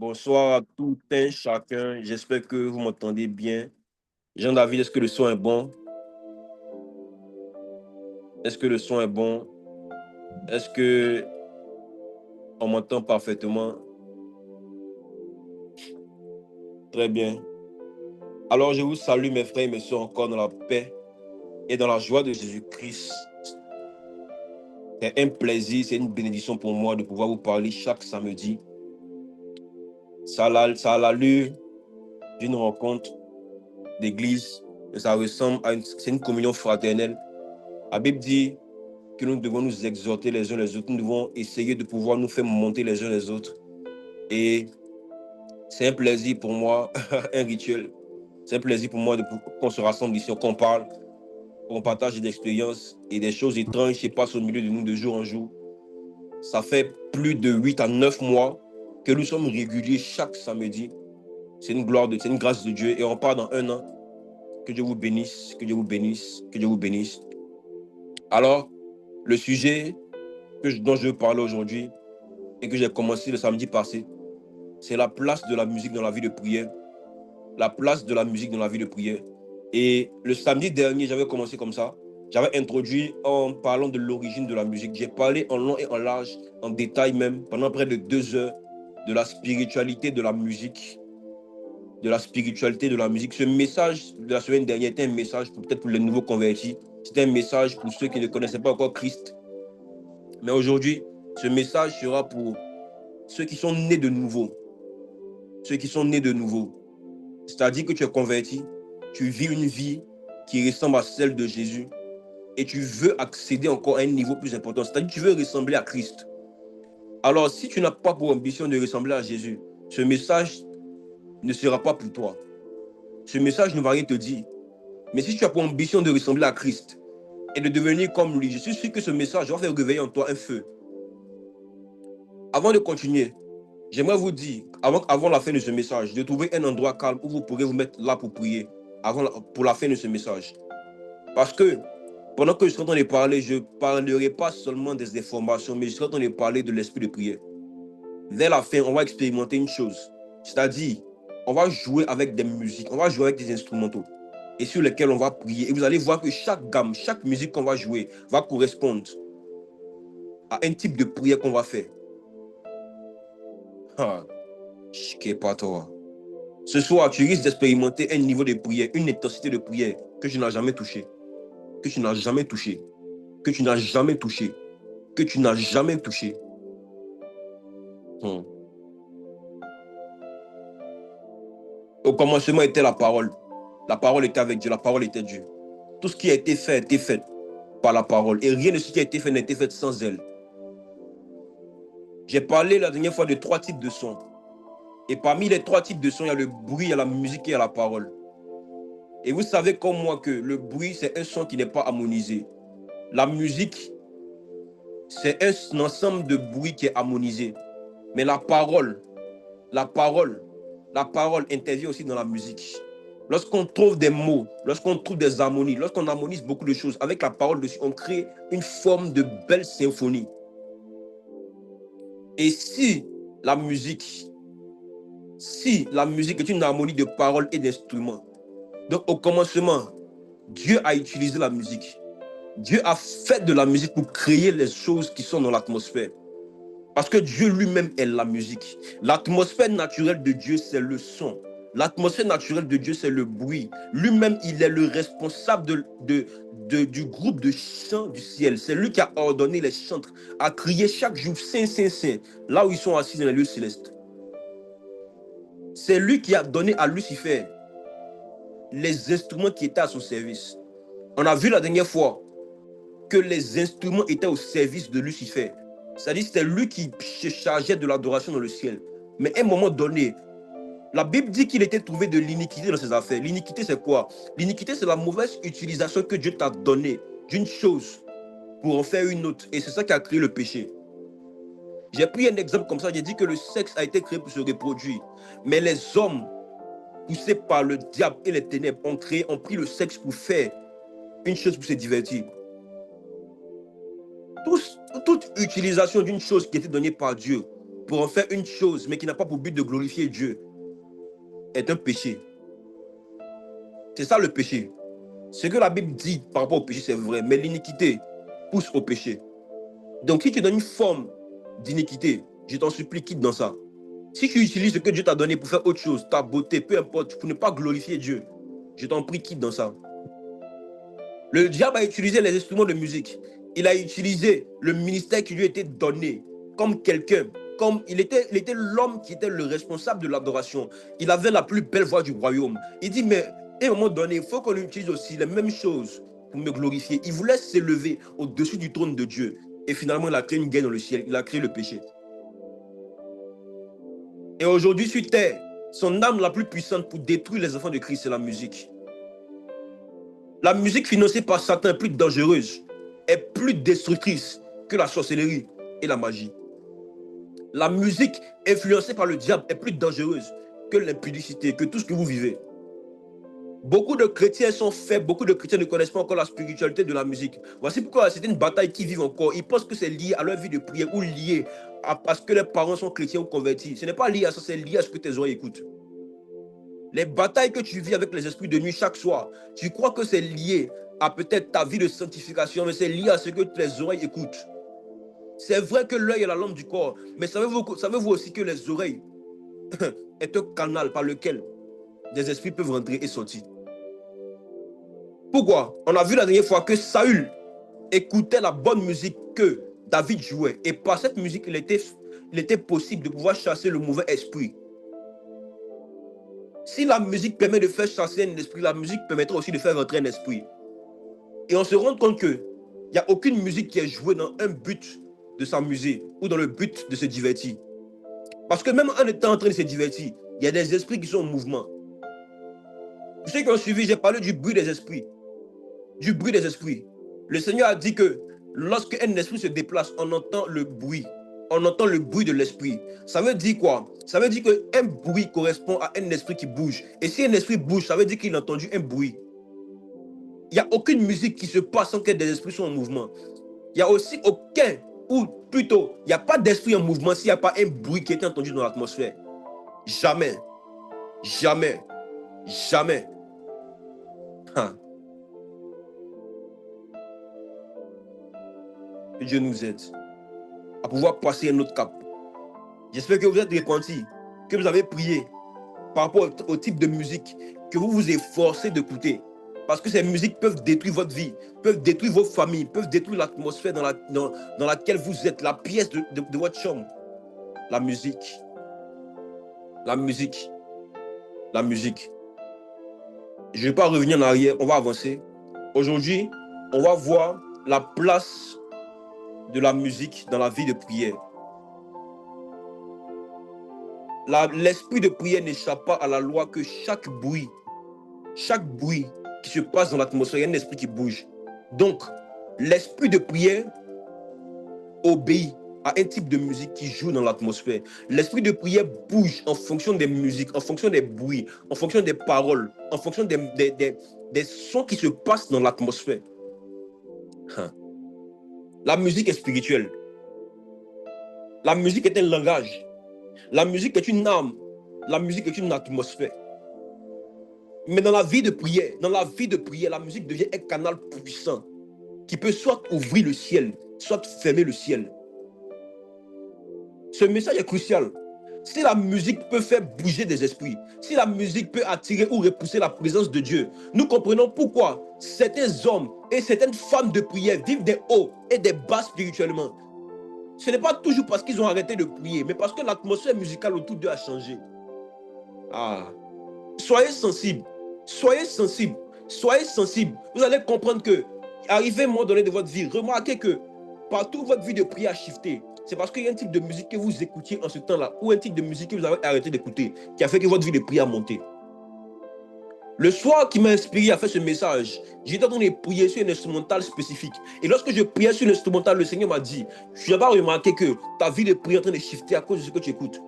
Bonsoir à tout un chacun. J'espère que vous m'entendez bien. Jean-David, est-ce que le son est bon? Est-ce que le son est bon? Est-ce que on m'entend parfaitement? Très bien. Alors, je vous salue, mes frères et mes sœurs, encore dans la paix et dans la joie de Jésus-Christ. C'est un plaisir, c'est une bénédiction pour moi de pouvoir vous parler chaque samedi. Ça a l'allure d'une rencontre d'église, et ça ressemble à c'est une communion fraternelle. La Bible dit que nous devons nous exhorter les uns les autres, nous devons essayer de pouvoir nous faire monter les uns les autres. Et c'est un plaisir pour moi, un rituel. C'est un plaisir pour moi qu'on se rassemble ici, qu'on parle, qu'on partage des expériences et des choses étranges qui passent au milieu de nous de jour en jour. Ça fait plus de 8 à 9 mois que nous sommes réguliers chaque samedi. C'est une c'est une grâce de Dieu et on part dans un an. Que Dieu vous bénisse, que Dieu vous bénisse, que Dieu vous bénisse. Alors, le sujet dont je veux parler aujourd'hui et que j'ai commencé le samedi passé, c'est la place de la musique dans la vie de prière. La place de la musique dans la vie de prière. Et le samedi dernier, j'avais commencé comme ça. J'avais introduit en parlant de l'origine de la musique. J'ai parlé en long et en large, en détail même, pendant près de 2 heures, de la spiritualité de la musique. De la spiritualité de la musique. Ce message de la semaine dernière était un message peut-être pour les nouveaux convertis. C'était un message pour ceux qui ne connaissaient pas encore Christ. Mais aujourd'hui, ce message sera pour ceux qui sont nés de nouveau. Ceux qui sont nés de nouveau. C'est-à-dire que tu es converti, tu vis une vie qui ressemble à celle de Jésus et tu veux accéder encore à un niveau plus important. C'est-à-dire que tu veux ressembler à Christ. Alors, si tu n'as pas pour ambition de ressembler à Jésus, ce message ne sera pas pour toi. Ce message ne va rien te dire. Mais si tu as pour ambition de ressembler à Christ et de devenir comme lui, je suis sûr que ce message va faire réveiller en toi un feu. Avant de continuer, j'aimerais vous dire, avant la fin de ce message, de trouver un endroit calme où vous pourrez vous mettre là pour prier, pour la fin de ce message. Parce que pendant que je suis en train de parler, je ne parlerai pas seulement des informations, mais je suis en train de parler de l'esprit de prière. Vers la fin, on va expérimenter une chose. C'est-à-dire, on va jouer avec des musiques, on va jouer avec des instrumentaux et sur lesquels on va prier. Et vous allez voir que chaque gamme, chaque musique qu'on va jouer va correspondre à un type de prière qu'on va faire. Ah, pas toi. Ce soir, tu risques d'expérimenter un niveau de prière, une intensité de prière que tu n'as jamais touché, que tu n'as jamais touché, que tu n'as jamais touché, que tu n'as jamais touché. Hmm. Au commencement était la parole. La parole était avec Dieu, la parole était Dieu. Tout ce qui a été fait par la parole. Et rien de ce qui a été fait n'a été fait sans elle. J'ai parlé la dernière fois de 3 types de sons. Et parmi les 3 types de sons, il y a le bruit, il y a la musique et il y a la parole. Et vous savez comme moi que le bruit, c'est un son qui n'est pas harmonisé. La musique, c'est un ensemble de bruits qui est harmonisé. Mais la parole, la parole, la parole intervient aussi dans la musique. Lorsqu'on trouve des mots, lorsqu'on trouve des harmonies, lorsqu'on harmonise beaucoup de choses, avec la parole dessus, on crée une forme de belle symphonie. Et si la musique est une harmonie de paroles et d'instruments, donc au commencement, Dieu a utilisé la musique. Dieu a fait de la musique pour créer les choses qui sont dans l'atmosphère. Parce que Dieu lui-même est la musique. L'atmosphère naturelle de Dieu, c'est le son. L'atmosphère naturelle de Dieu, c'est le bruit. Lui-même, il est le responsable du groupe de chants du ciel. C'est lui qui a ordonné les chantres à crier chaque jour Saint, Saint, Saint, là où ils sont assis dans les lieux célestes. C'est lui qui a donné à Lucifer les instruments qui étaient à son service. On a vu la dernière fois que les instruments étaient au service de Lucifer. C'est-à-dire que c'était lui qui se chargeait de l'adoration dans le ciel. Mais à un moment donné, la Bible dit qu'il était trouvé de l'iniquité dans ses affaires. L'iniquité, c'est quoi? L'iniquité, c'est la mauvaise utilisation que Dieu t'a donnée d'une chose pour en faire une autre. Et c'est ça qui a créé le péché. J'ai pris un exemple comme ça. J'ai dit que le sexe a été créé pour se reproduire. Mais les hommes, poussés par le diable et les ténèbres, ont pris le sexe pour faire une chose pour se divertir. Toute utilisation d'une chose qui était donnée par Dieu pour en faire une chose, mais qui n'a pas pour but de glorifier Dieu, est un péché. C'est ça le péché. Ce que la Bible dit par rapport au péché, c'est vrai, mais l'iniquité pousse au péché. Donc, si tu donnes une forme d'iniquité, je t'en supplie, quitte dans ça. Si tu utilises ce que Dieu t'a donné pour faire autre chose, ta beauté, peu importe, pour ne pas glorifier Dieu, je t'en prie, quitte dans ça. Le diable a utilisé les instruments de musique. Il a utilisé le ministère qui lui a été donné comme quelqu'un, comme il était l'homme qui était le responsable de l'adoration. Il avait la plus belle voix du royaume. Il dit, mais à un moment donné, il faut qu'on utilise aussi les mêmes choses pour me glorifier. Il voulait s'élever au-dessus du trône de Dieu. Et finalement, il a créé une guerre dans le ciel. Il a créé le péché. Et aujourd'hui, sur terre, son arme la plus puissante pour détruire les enfants de Christ, c'est la musique. La musique financée par Satan est plus dangereuse, est plus destructrice que la sorcellerie et la magie. La musique influencée par le diable est plus dangereuse que l'impudicité, que tout ce que vous vivez. Beaucoup de chrétiens sont faibles, beaucoup de chrétiens ne connaissent pas encore la spiritualité de la musique. Voici pourquoi c'est une bataille qu'ils vivent encore. Ils pensent que c'est lié à leur vie de prière ou lié à parce que leurs parents sont chrétiens ou convertis. Ce n'est pas lié à ça, c'est lié à ce que tes oreilles écoutent. Les batailles que tu vis avec les esprits de nuit chaque soir, tu crois que c'est lié à peut-être ta vie de sanctification, mais c'est lié à ce que tes oreilles écoutent. C'est vrai que l'œil est la lampe du corps, mais savez-vous aussi que les oreilles est un canal par lequel des esprits peuvent rentrer et sortir. Pourquoi? On a vu la dernière fois que Saül écoutait la bonne musique que David jouait, et par cette musique, il était possible de pouvoir chasser le mauvais esprit. Si la musique permet de faire chasser un esprit, la musique permettra aussi de faire rentrer un esprit. Et on se rend compte qu'il n'y a aucune musique qui est jouée dans un but de s'amuser ou dans le but de se divertir. Parce que même en étant en train de se divertir, il y a des esprits qui sont en mouvement. Pour ceux qui ont suivi, j'ai parlé du bruit des esprits. Du bruit des esprits. Le Seigneur a dit que lorsque un esprit se déplace, on entend le bruit. On entend le bruit de l'esprit. Ça veut dire quoi? Ça veut dire qu'un bruit correspond à un esprit qui bouge. Et si un esprit bouge, ça veut dire qu'il a entendu un bruit. Il n'y a aucune musique qui se passe sans que des esprits soient en mouvement. Il n'y a aussi aucun, ou plutôt, il n'y a pas d'esprit en mouvement s'il n'y a pas un bruit qui est entendu dans l'atmosphère. Jamais. Jamais. Jamais. Hein. Que Dieu nous aide à pouvoir passer un autre cap. J'espère que vous êtes repentis, que vous avez prié par rapport au type de musique que vous vous efforcez d'écouter. Parce que ces musiques peuvent détruire votre vie, peuvent détruire vos familles, peuvent détruire l'atmosphère dans laquelle vous êtes, la pièce de votre chambre. La musique. La musique. La musique. Je ne vais pas revenir en arrière, on va avancer. Aujourd'hui, on va voir la place de la musique dans la vie de prière. L'esprit de prière n'échappe pas à la loi que chaque bruit qui se passe dans l'atmosphère, il y a un esprit qui bouge. Donc, l'esprit de prière obéit à un type de musique qui joue dans l'atmosphère. L'esprit de prière bouge en fonction des musiques, en fonction des bruits, en fonction des paroles, en fonction des sons qui se passent dans l'atmosphère. La musique est spirituelle. La musique est un langage. La musique est une âme. La musique est une atmosphère. Mais dans la vie de prière, la musique devient un canal puissant qui peut soit ouvrir le ciel, soit fermer le ciel. Ce message est crucial. Si la musique peut faire bouger des esprits, si la musique peut attirer ou repousser la présence de Dieu, nous comprenons pourquoi certains hommes et certaines femmes de prière vivent des hauts et des bas spirituellement. Ce n'est pas toujours parce qu'ils ont arrêté de prier, mais parce que l'atmosphère musicale autour d'eux a changé. Ah. Soyez sensibles. Soyez sensibles. Soyez sensibles. Vous allez comprendre que, arrivé à un moment donné de votre vie, remarquez que partout votre vie de prière a shifté. C'est parce qu'il y a un type de musique que vous écoutiez en ce temps-là, ou un type de musique que vous avez arrêté d'écouter, qui a fait que votre vie de prière a monté. Le soir qui m'a inspiré à faire ce message, j'étais en train de prier sur un instrumental spécifique. Et lorsque je priais sur l'instrumental, le Seigneur m'a dit, tu n'as pas remarqué que ta vie de prière est en train de shifter à cause de ce que tu écoutes.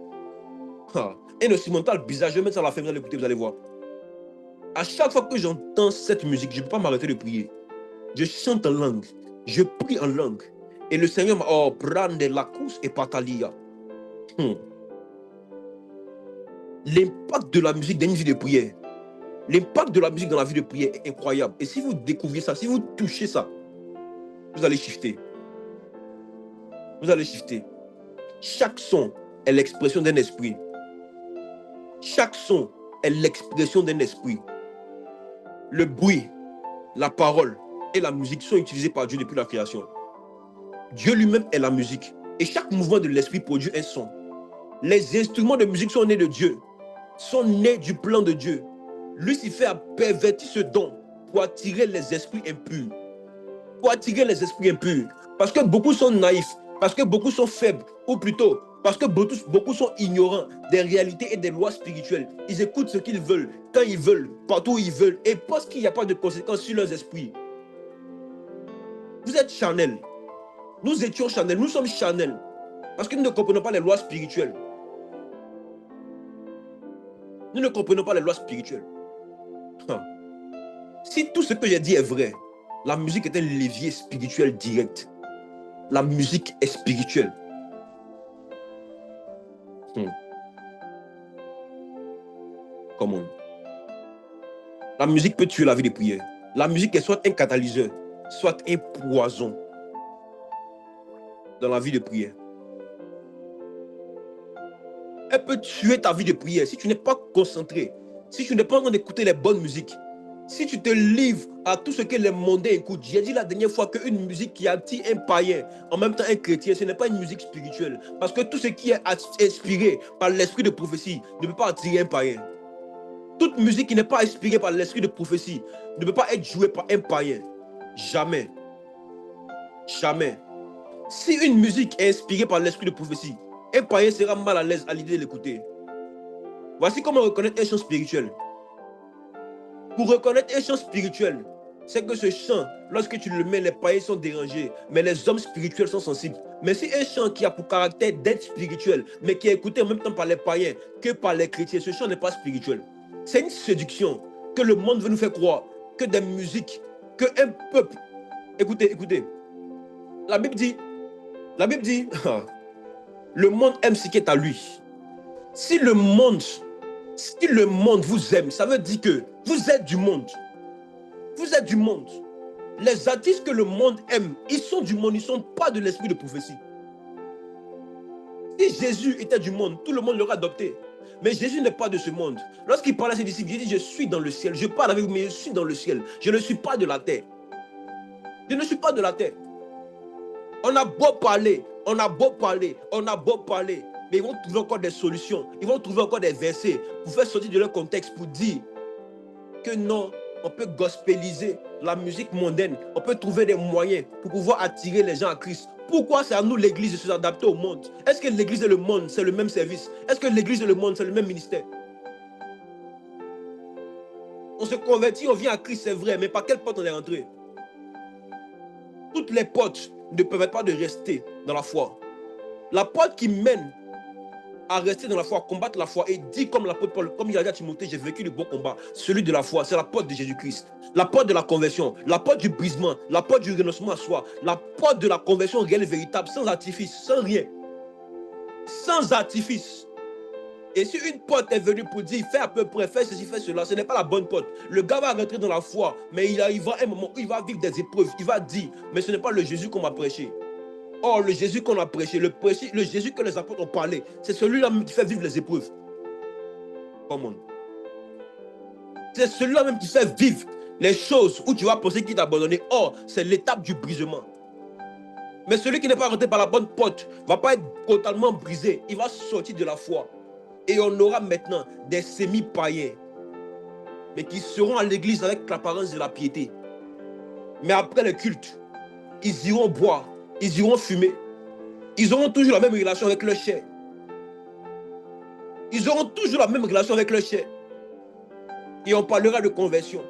Un instrumental bizarre, je vais mettre ça à la fin, vous allez écouter, vous allez voir. À chaque fois que j'entends cette musique, je ne peux pas m'arrêter de prier. Je chante en langue, je prie en langue. Et le Seigneur m'a dit, oh, prendre la course et patalia. Hmm. L'impact de la musique dans une vie de prière. L'impact de la musique dans la vie de prière est incroyable. Et si vous découvrez ça, si vous touchez ça, vous allez shifter. Vous allez shifter. Chaque son est l'expression d'un esprit. Chaque son est l'expression d'un esprit. Le bruit, la parole et la musique sont utilisés par Dieu depuis la création. Dieu lui-même est la musique. Et chaque mouvement de l'esprit produit un son. Les instruments de musique sont nés de Dieu, sont nés du plan de Dieu. Lucifer a perverti ce don pour attirer les esprits impurs. Pour attirer les esprits impurs. Parce que beaucoup sont naïfs, parce que beaucoup sont faibles, ou plutôt, parce que beaucoup sont ignorants des réalités et des lois spirituelles. Ils écoutent ce qu'ils veulent, quand ils veulent, partout où ils veulent, et pensent qu'il n'y a pas de conséquences sur leurs esprits. Vous êtes charnel. Nous étions charnels, nous sommes charnels. Parce que nous ne comprenons pas les lois spirituelles. Nous ne comprenons pas les lois spirituelles. Si tout ce que j'ai dit est vrai, la musique est un levier spirituel direct. La musique est spirituelle. Comment? La musique peut tuer la vie de prière. La musique est soit un catalyseur, soit un poison dans la vie de prière. Elle peut tuer ta vie de prière si tu n'es pas concentré, si tu n'es pas en train d'écouter les bonnes musiques, si tu te livres à tout ce que les mondains écoutent. J'ai dit la dernière fois qu'une musique qui attire un païen, en même temps un chrétien, ce n'est pas une musique spirituelle. Parce que tout ce qui est inspiré par l'esprit de prophétie ne peut pas attirer un païen. Toute musique qui n'est pas inspirée par l'esprit de prophétie ne peut pas être jouée par un païen. Jamais. Jamais. Si une musique est inspirée par l'esprit de prophétie, un païen sera mal à l'aise à l'idée de l'écouter. Voici comment reconnaître un chant spirituel. Pour reconnaître un chant spirituel, c'est que ce chant, lorsque tu le mets, les païens sont dérangés, mais les hommes spirituels sont sensibles. Mais si un chant qui a pour caractère d'être spirituel, mais qui est écouté en même temps par les païens que par les chrétiens, ce chant n'est pas spirituel. C'est une séduction que le monde veut nous faire croire, que des musiques, qu'un peuple. Écoutez, écoutez. La Bible dit, le monde aime ce qui est à lui. Si le monde vous aime, ça veut dire que vous êtes du monde. Vous êtes du monde. Les artistes que le monde aime, ils sont du monde, ils ne sont pas de l'esprit de prophétie. Si Jésus était du monde, tout le monde l'aurait adopté. Mais Jésus n'est pas de ce monde. Lorsqu'il parlait à ses disciples, il dit, je suis dans le ciel. Je parle avec vous, mais je suis dans le ciel. Je ne suis pas de la terre. Je ne suis pas de la terre. On a beau parler, on a beau parler, on a beau parler, mais ils vont trouver encore des solutions. Ils vont trouver encore des versets pour faire sortir de leur contexte, pour dire que non, on peut gospeliser la musique mondaine. On peut trouver des moyens pour pouvoir attirer les gens à Christ. Pourquoi c'est à nous, l'église, de se adapter au monde? Est-ce que l'église et le monde, c'est le même service? Est-ce que l'église et le monde, c'est le même ministère? On se convertit, on vient à Christ, c'est vrai, mais par quelle porte on est rentré? Toutes les portes ne permettent pas de rester dans la foi. La porte qui mène à rester dans la foi, combattre la foi, et dit comme l'apôtre Paul, comme il a dit à Timothée, j'ai vécu le bon combat, celui de la foi, c'est la porte de Jésus-Christ. La porte de la conversion, la porte du brisement, la porte du renoncement à soi, la porte de la conversion réelle et véritable, sans artifice, sans rien. Sans artifice. Et si une porte est venue pour dire, fais à peu près, fais ceci, fais cela, ce n'est pas la bonne porte. Le gars va rentrer dans la foi, mais il arrivera un moment où il va vivre des épreuves. Il va dire, mais ce n'est pas le Jésus qu'on m'a prêché. Or, le Jésus qu'on a prêché, le Jésus que les apôtres ont parlé, c'est celui-là même qui fait vivre les épreuves. Comment? C'est celui-là même qui fait vivre les choses où tu vas penser qu'il t'a abandonné. Or, c'est l'étape du brisement. Mais celui qui n'est pas rentré par la bonne porte ne va pas être totalement brisé. Il va sortir de la foi. Et on aura maintenant des semi-païens, mais qui seront à l'église avec l'apparence de la piété. Mais après le culte, ils iront boire, ils iront fumer. Ils auront toujours la même relation avec leur chair. Ils auront toujours la même relation avec leur chair. Et on parlera de conversion.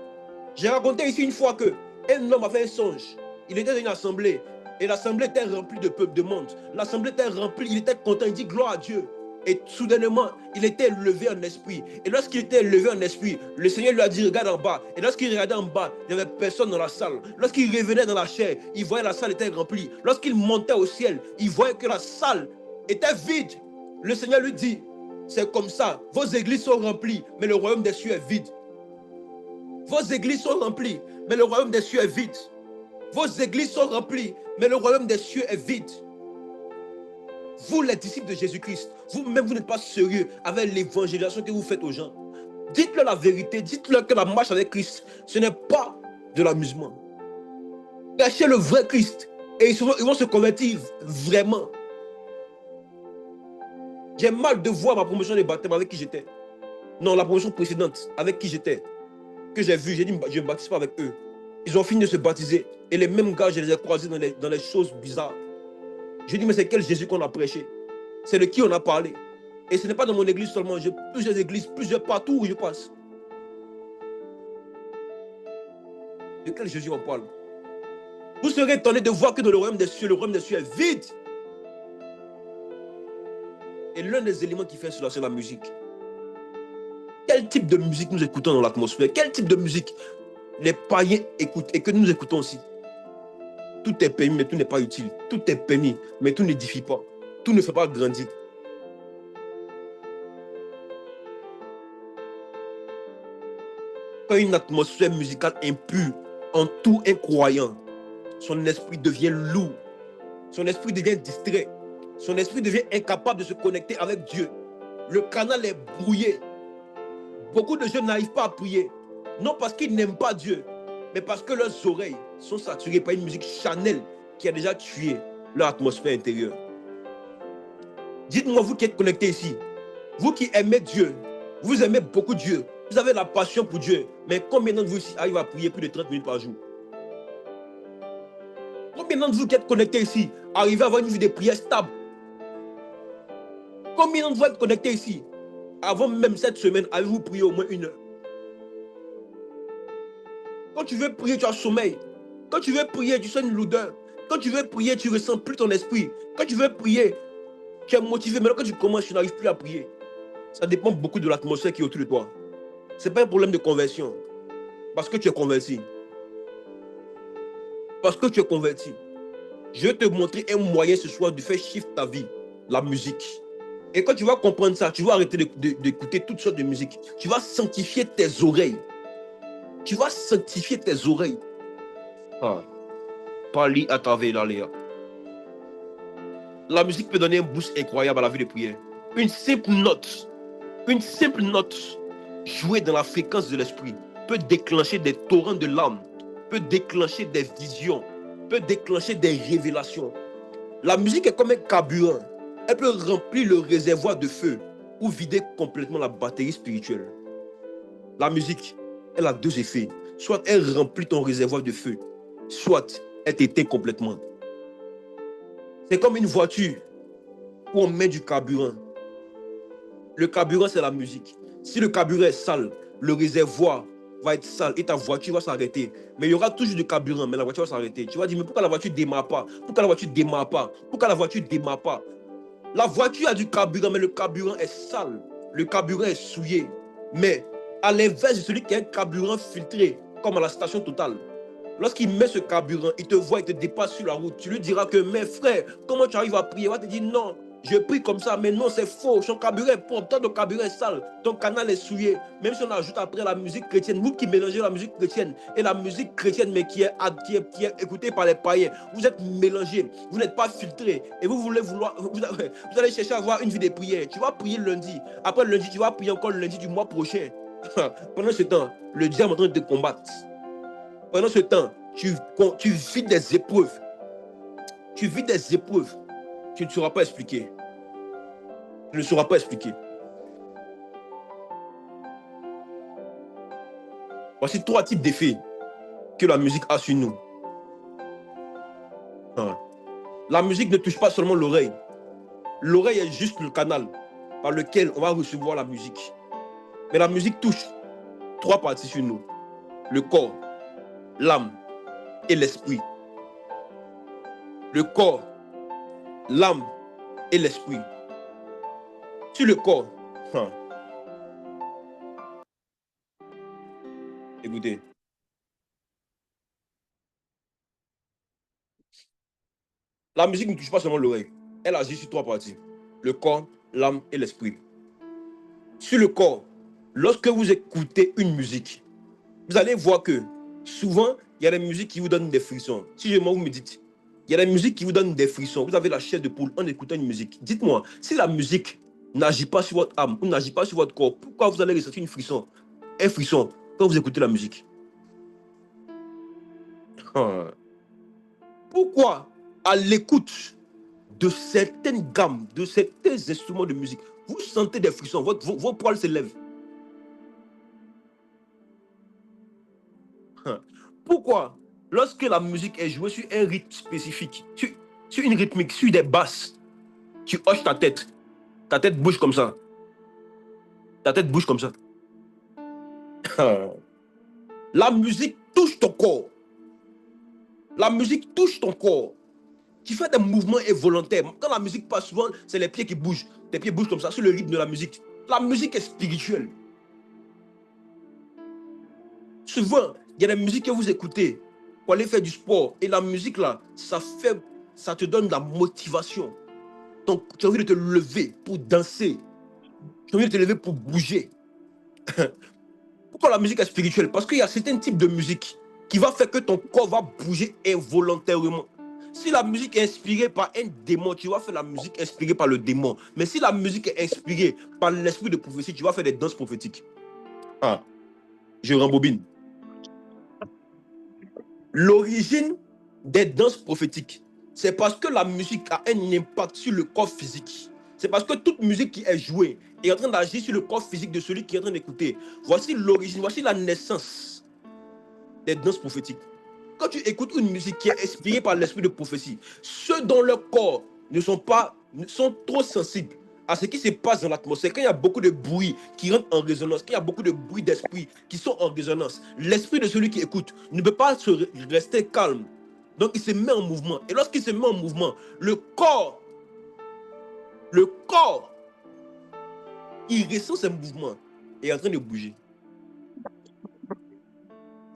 J'ai raconté ici une fois qu'un homme avait un songe. Il était dans une assemblée. Et l'assemblée était remplie de peuple, de monde. L'assemblée était remplie, il était content, il dit gloire à Dieu. Et soudainement, il était levé en esprit. Et lorsqu'il était levé en esprit, le Seigneur lui a dit, regarde en bas. Et lorsqu'il regardait en bas, il n'y avait personne dans la salle. Lorsqu'il revenait dans la chair, il voyait la salle était remplie. Lorsqu'il montait au ciel, il voyait que la salle était vide. Le Seigneur lui dit, c'est comme ça, vos églises sont remplies, mais le royaume des cieux est vide. Vos églises sont remplies, mais le royaume des cieux est vide. Vos églises sont remplies, mais le royaume des cieux est vide. Vous, les disciples de Jésus-Christ, vous-même, vous n'êtes pas sérieux avec l'évangélisation que vous faites aux gens. Dites-leur la vérité, dites-leur que la marche avec Christ, ce n'est pas de l'amusement. Cachez le vrai Christ et ils vont se convertir vraiment. J'ai mal de voir ma promotion de baptême avec qui j'étais. Non, la promotion précédente avec qui j'étais, que j'ai vu, j'ai dit, je ne me baptise pas avec eux. Ils ont fini de se baptiser et les mêmes gars, je les ai croisés dans les choses bizarres. Je dis, mais c'est quel Jésus qu'on a prêché? C'est de qui on a parlé? Et ce n'est pas dans mon église seulement, j'ai plusieurs églises, plusieurs partout où je passe. De quel Jésus on parle? Vous serez étonnés de voir que dans le royaume des cieux est vide. Et l'un des éléments qui fait cela, c'est la musique. Quel type de musique nous écoutons dans l'atmosphère? Quel type de musique les païens écoutent et que nous écoutons aussi? Tout est permis, mais tout n'est pas utile. Tout est permis, mais tout n'édifie pas. Tout ne fait pas grandir. Quand une atmosphère musicale impure en tout un croyant, son esprit devient lourd. Son esprit devient distrait. Son esprit devient incapable de se connecter avec Dieu. Le canal est brouillé. Beaucoup de jeunes n'arrivent pas à prier. Non parce qu'ils n'aiment pas Dieu, mais parce que leurs oreilles sont saturées par une musique charnelle qui a déjà tué leur atmosphère intérieure. Dites-moi, vous qui êtes connectés ici, vous qui aimez Dieu, vous aimez beaucoup Dieu, vous avez la passion pour Dieu, mais combien d'entre vous ici arrivent à prier plus de 30 minutes par jour? Combien d'entre vous qui êtes connectés ici arrivez à avoir une vie de prière stable? Combien d'entre vous êtes connectés ici? Avant même cette semaine, avez-vous prié au moins 1 heure? Quand tu veux prier, tu as sommeil. Quand tu veux prier, tu sens une lourdeur. Quand tu veux prier, tu ne ressens plus ton esprit. Quand tu veux prier, tu es motivé. Mais quand tu commences, tu n'arrives plus à prier. Ça dépend beaucoup de l'atmosphère qui est autour de toi. Ce n'est pas un problème de conversion. Parce que tu es converti. Parce que tu es converti. Je vais te montrer un moyen ce soir de faire shift ta vie. La musique. Et quand tu vas comprendre ça, tu vas arrêter d'écouter toutes sortes de musique. Tu vas sanctifier tes oreilles. Tu vas sanctifier tes oreilles. Ah. Pali à travers l'aléa. La musique peut donner un boost incroyable à la vie de prière. Une simple note jouée dans la fréquence de l'esprit peut déclencher des torrents de larmes, peut déclencher des visions, peut déclencher des révélations. La musique est comme un carburant. Elle peut remplir le réservoir de feu ou vider complètement la batterie spirituelle. La musique, elle a 2 effets. Soit elle remplit ton réservoir de feu, soit elle t'éteint complètement. C'est comme une voiture où on met du carburant. Le carburant, c'est la musique. Si le carburant est sale, le réservoir va être sale et ta voiture va s'arrêter. Mais il y aura toujours du carburant, mais la voiture va s'arrêter. Tu vas dire, mais pourquoi la voiture ne démarre pas? Pourquoi la voiture ne démarre pas? Pourquoi la voiture ne démarre pas? La voiture a du carburant, mais le carburant est sale. Le carburant est souillé. Mais à l'inverse de celui qui a un carburant filtré, comme à la station Total, lorsqu'il met ce carburant, il te voit, il te dépasse sur la route. Tu lui diras que, mes frères, comment tu arrives à prier? Il va te dire, non, je prie comme ça, mais non, c'est faux. Ton carburant est propre, ton carburant est sale, ton canal est souillé. Même si on ajoute après la musique chrétienne, vous qui mélangez la musique chrétienne et la musique chrétienne, mais qui est écoutée par les païens, vous êtes mélangés, vous n'êtes pas filtrés. Et vous allez chercher à avoir une vie de prière. Tu vas prier lundi. Après lundi, tu vas prier encore le lundi du mois prochain. Pendant ce temps, le diable est en train de te combattre. Pendant ce temps, tu vis des épreuves. Tu vis des épreuves. Tu ne sauras pas expliquer. Tu ne sauras pas expliquer. Voici 3 types d'effets que la musique a sur nous. La musique ne touche pas seulement l'oreille. L'oreille est juste le canal par lequel on va recevoir la musique. Mais la musique touche 3 parties sur nous. Le corps, l'âme et l'esprit. Le corps, l'âme et l'esprit. Sur le corps, écoutez, la musique ne touche pas seulement l'oreille. Elle agit sur 3 parties. Le corps, l'âme et l'esprit. Sur le corps, lorsque vous écoutez une musique, vous allez voir que souvent, il y a des musiques qui vous donnent des frissons. Si vous me dites, il y a des musiques qui vous donnent des frissons. Vous avez la chair de poule en écoutant une musique. Dites-moi, si la musique n'agit pas sur votre âme ou n'agit pas sur votre corps, pourquoi vous allez ressentir un frisson quand vous écoutez la musique? Pourquoi, à l'écoute de certaines gammes, de certains instruments de musique, vous sentez des frissons, vos poils se lèvent? Pourquoi, lorsque la musique est jouée sur un rythme spécifique, sur une rythmique, sur des basses, tu hoches ta tête bouge comme ça. Ta tête bouge comme ça. La musique touche ton corps. La musique touche ton corps. Tu fais des mouvements involontaires. Quand la musique passe, souvent, c'est les pieds qui bougent. Tes pieds bougent comme ça, sur le rythme de la musique. La musique est spirituelle. Souvent, il y a des musiques que vous écoutez pour aller faire du sport. Et la musique, là, ça te donne de la motivation. Donc, tu as envie de te lever pour danser. Tu as envie de te lever pour bouger. Pourquoi la musique est spirituelle? Parce qu'il y a certains types de musique qui va faire que ton corps va bouger involontairement. Si la musique est inspirée par un démon, tu vas faire la musique inspirée par le démon. Mais si la musique est inspirée par l'esprit de prophétie, tu vas faire des danses prophétiques. Je rembobine. L'origine des danses prophétiques, c'est parce que la musique a un impact sur le corps physique. C'est parce que toute musique qui est jouée est en train d'agir sur le corps physique de celui qui est en train d'écouter. Voici l'origine, voici la naissance des danses prophétiques. Quand tu écoutes une musique qui est inspirée par l'esprit de prophétie, ceux dont leur corps sont trop sensibles à ce qui se passe dans l'atmosphère, quand il y a beaucoup de bruit qui rentre en résonance, quand il y a beaucoup de bruit d'esprit qui sont en résonance, l'esprit de celui qui écoute ne peut pas rester calme. Donc il se met en mouvement. Et lorsqu'il se met en mouvement, le corps, il ressent ces mouvements et est en train de bouger.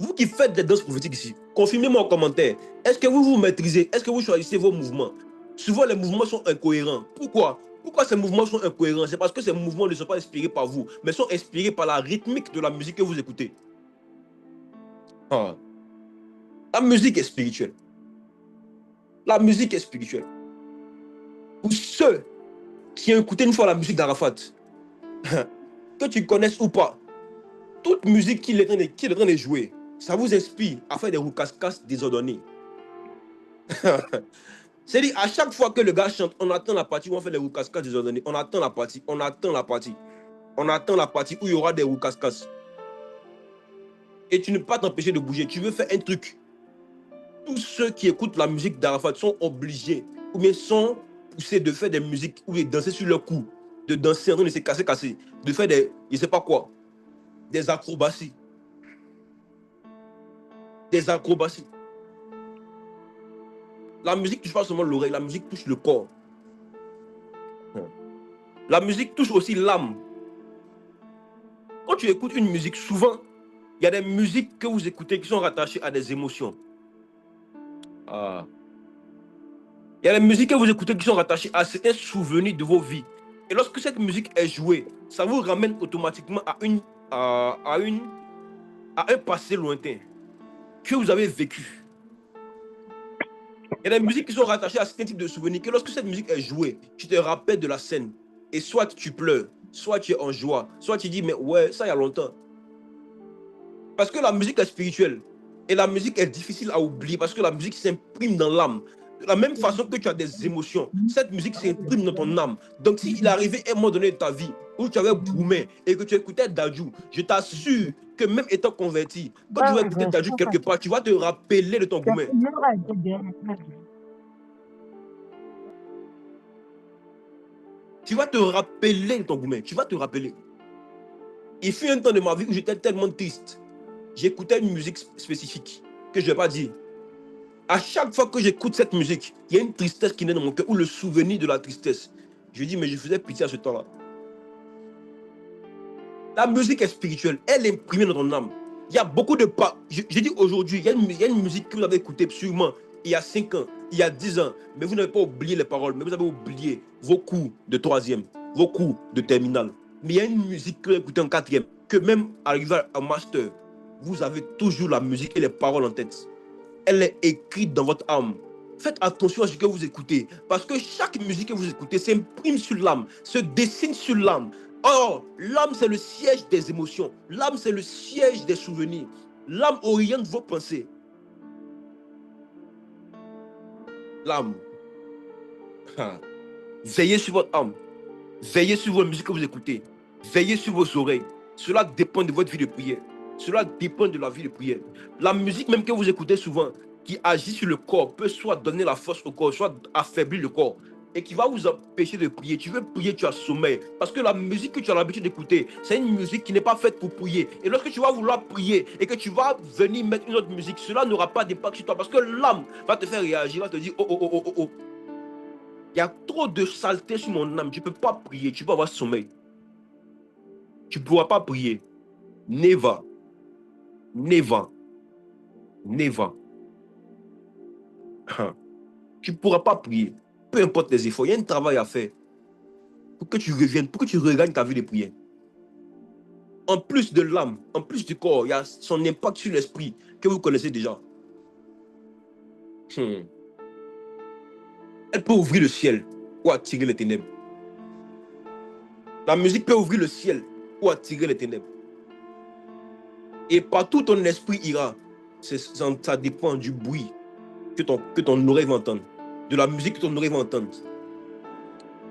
Vous qui faites des danses prophétiques ici, confirmez-moi en commentaire. Est-ce que vous vous maîtrisez? Est-ce que vous choisissez vos mouvements? Souvent, les mouvements sont incohérents. Pourquoi? Pourquoi ces mouvements sont incohérents? C'est parce que ces mouvements ne sont pas inspirés par vous, mais sont inspirés par la rythmique de la musique que vous écoutez. La musique est spirituelle. La musique est spirituelle. Pour ceux qui ont écouté une fois la musique d'Arafat, que tu connaisses ou pas, toute musique qu'il est en train de jouer, ça vous inspire à faire des roucascas désordonnés. C'est-à-dire, à chaque fois que le gars chante, on attend la partie où on fait des roucascas désordonnés. On attend la partie où il y aura des roucascas. Et tu ne peux pas t'empêcher de bouger. Tu veux faire un truc. Tous ceux qui écoutent la musique d'Arafat sont obligés, ou bien sont poussés de faire des musiques, ou de danser sur leur cou, de danser en train de se casser, de faire des, je ne sais pas quoi, des acrobaties. Des acrobaties. La musique touche pas seulement l'oreille, la musique touche le corps. La musique touche aussi l'âme. Quand tu écoutes une musique, souvent, il y a des musiques que vous écoutez qui sont rattachées à des émotions. Il y a des musiques que vous écoutez qui sont rattachées à certains souvenirs de vos vies. Et lorsque cette musique est jouée, ça vous ramène automatiquement à un passé lointain que vous avez vécu. Il y a des musiques qui sont rattachées à certains types de souvenirs que lorsque cette musique est jouée, tu te rappelles de la scène. Et soit tu pleures, soit tu es en joie, soit tu dis, mais ouais, ça il y a longtemps. Parce que la musique est spirituelle. Et la musique est difficile à oublier parce que la musique s'imprime dans l'âme. De la même façon que tu as des émotions, cette musique s'imprime dans ton âme. Donc s'il arrivait un moment donné de ta vie où tu avais Boumé et que tu écoutais Dadju, je t'assure que même étant converti, quand tu vas écouter Dadju quelque part, tu vas te rappeler de ton Boumé. Tu vas te rappeler de ton Boumé. Tu vas te rappeler. Il fut un temps de ma vie où j'étais tellement triste. J'écoutais une musique spécifique que je ne vais pas dire. À chaque fois que j'écoute cette musique, il y a une tristesse qui naît dans mon cœur ou le souvenir de la tristesse. Je dis, mais je faisais pitié à ce temps-là. La musique est spirituelle, elle est imprimée dans ton âme. Il y a beaucoup de pas. Je dis aujourd'hui, il y a une musique que vous avez écoutée sûrement il y a 5 ans, il y a 10 ans, mais vous n'avez pas oublié les paroles, mais vous avez oublié vos cours de troisième. vos cours de terminale. Mais il y a une musique que vous écoutez en quatrième, que même arrivé en master, vous avez toujours la musique et les paroles en tête. Elle est écrite dans votre âme. Faites attention à ce que vous écoutez, parce que chaque musique que vous écoutez s'imprime sur l'âme, se dessine sur l'âme. Or, l'âme, c'est le siège des émotions. L'âme, c'est le siège des souvenirs. L'âme oriente vos pensées. L'âme. Veillez sur votre âme. Veillez sur vos musiques que vous écoutez. Veillez sur vos oreilles. Cela dépend de votre vie de prière. Cela dépend de la vie de prière. La musique même que vous écoutez souvent, qui agit sur le corps, peut soit donner la force au corps, soit affaiblir le corps, et qui va vous empêcher de prier. Tu veux prier, tu as sommeil. Parce que la musique que tu as l'habitude d'écouter, c'est une musique qui n'est pas faite pour prier. Et lorsque tu vas vouloir prier et que tu vas venir mettre une autre musique, cela n'aura pas d'impact sur toi. Parce que l'âme va te faire réagir, va te dire, oh, oh, oh, oh, oh. Il y a trop de saleté sur mon âme. Tu ne peux pas prier. Tu peux avoir sommeil. Tu ne pourras pas prier. Never. Never. Never. Tu ne pourras pas prier. Peu importe les efforts. Il y a un travail à faire pour que tu reviennes, pour que tu regagnes ta vie de prière. En plus de l'âme, en plus du corps, il y a son impact sur l'esprit que vous connaissez déjà. Elle peut ouvrir le ciel ou attirer les ténèbres. La musique peut ouvrir le ciel ou attirer les ténèbres. Et partout ton esprit ira, ça dépend du bruit que ton oreille va entendre, de la musique que ton oreille va entendre.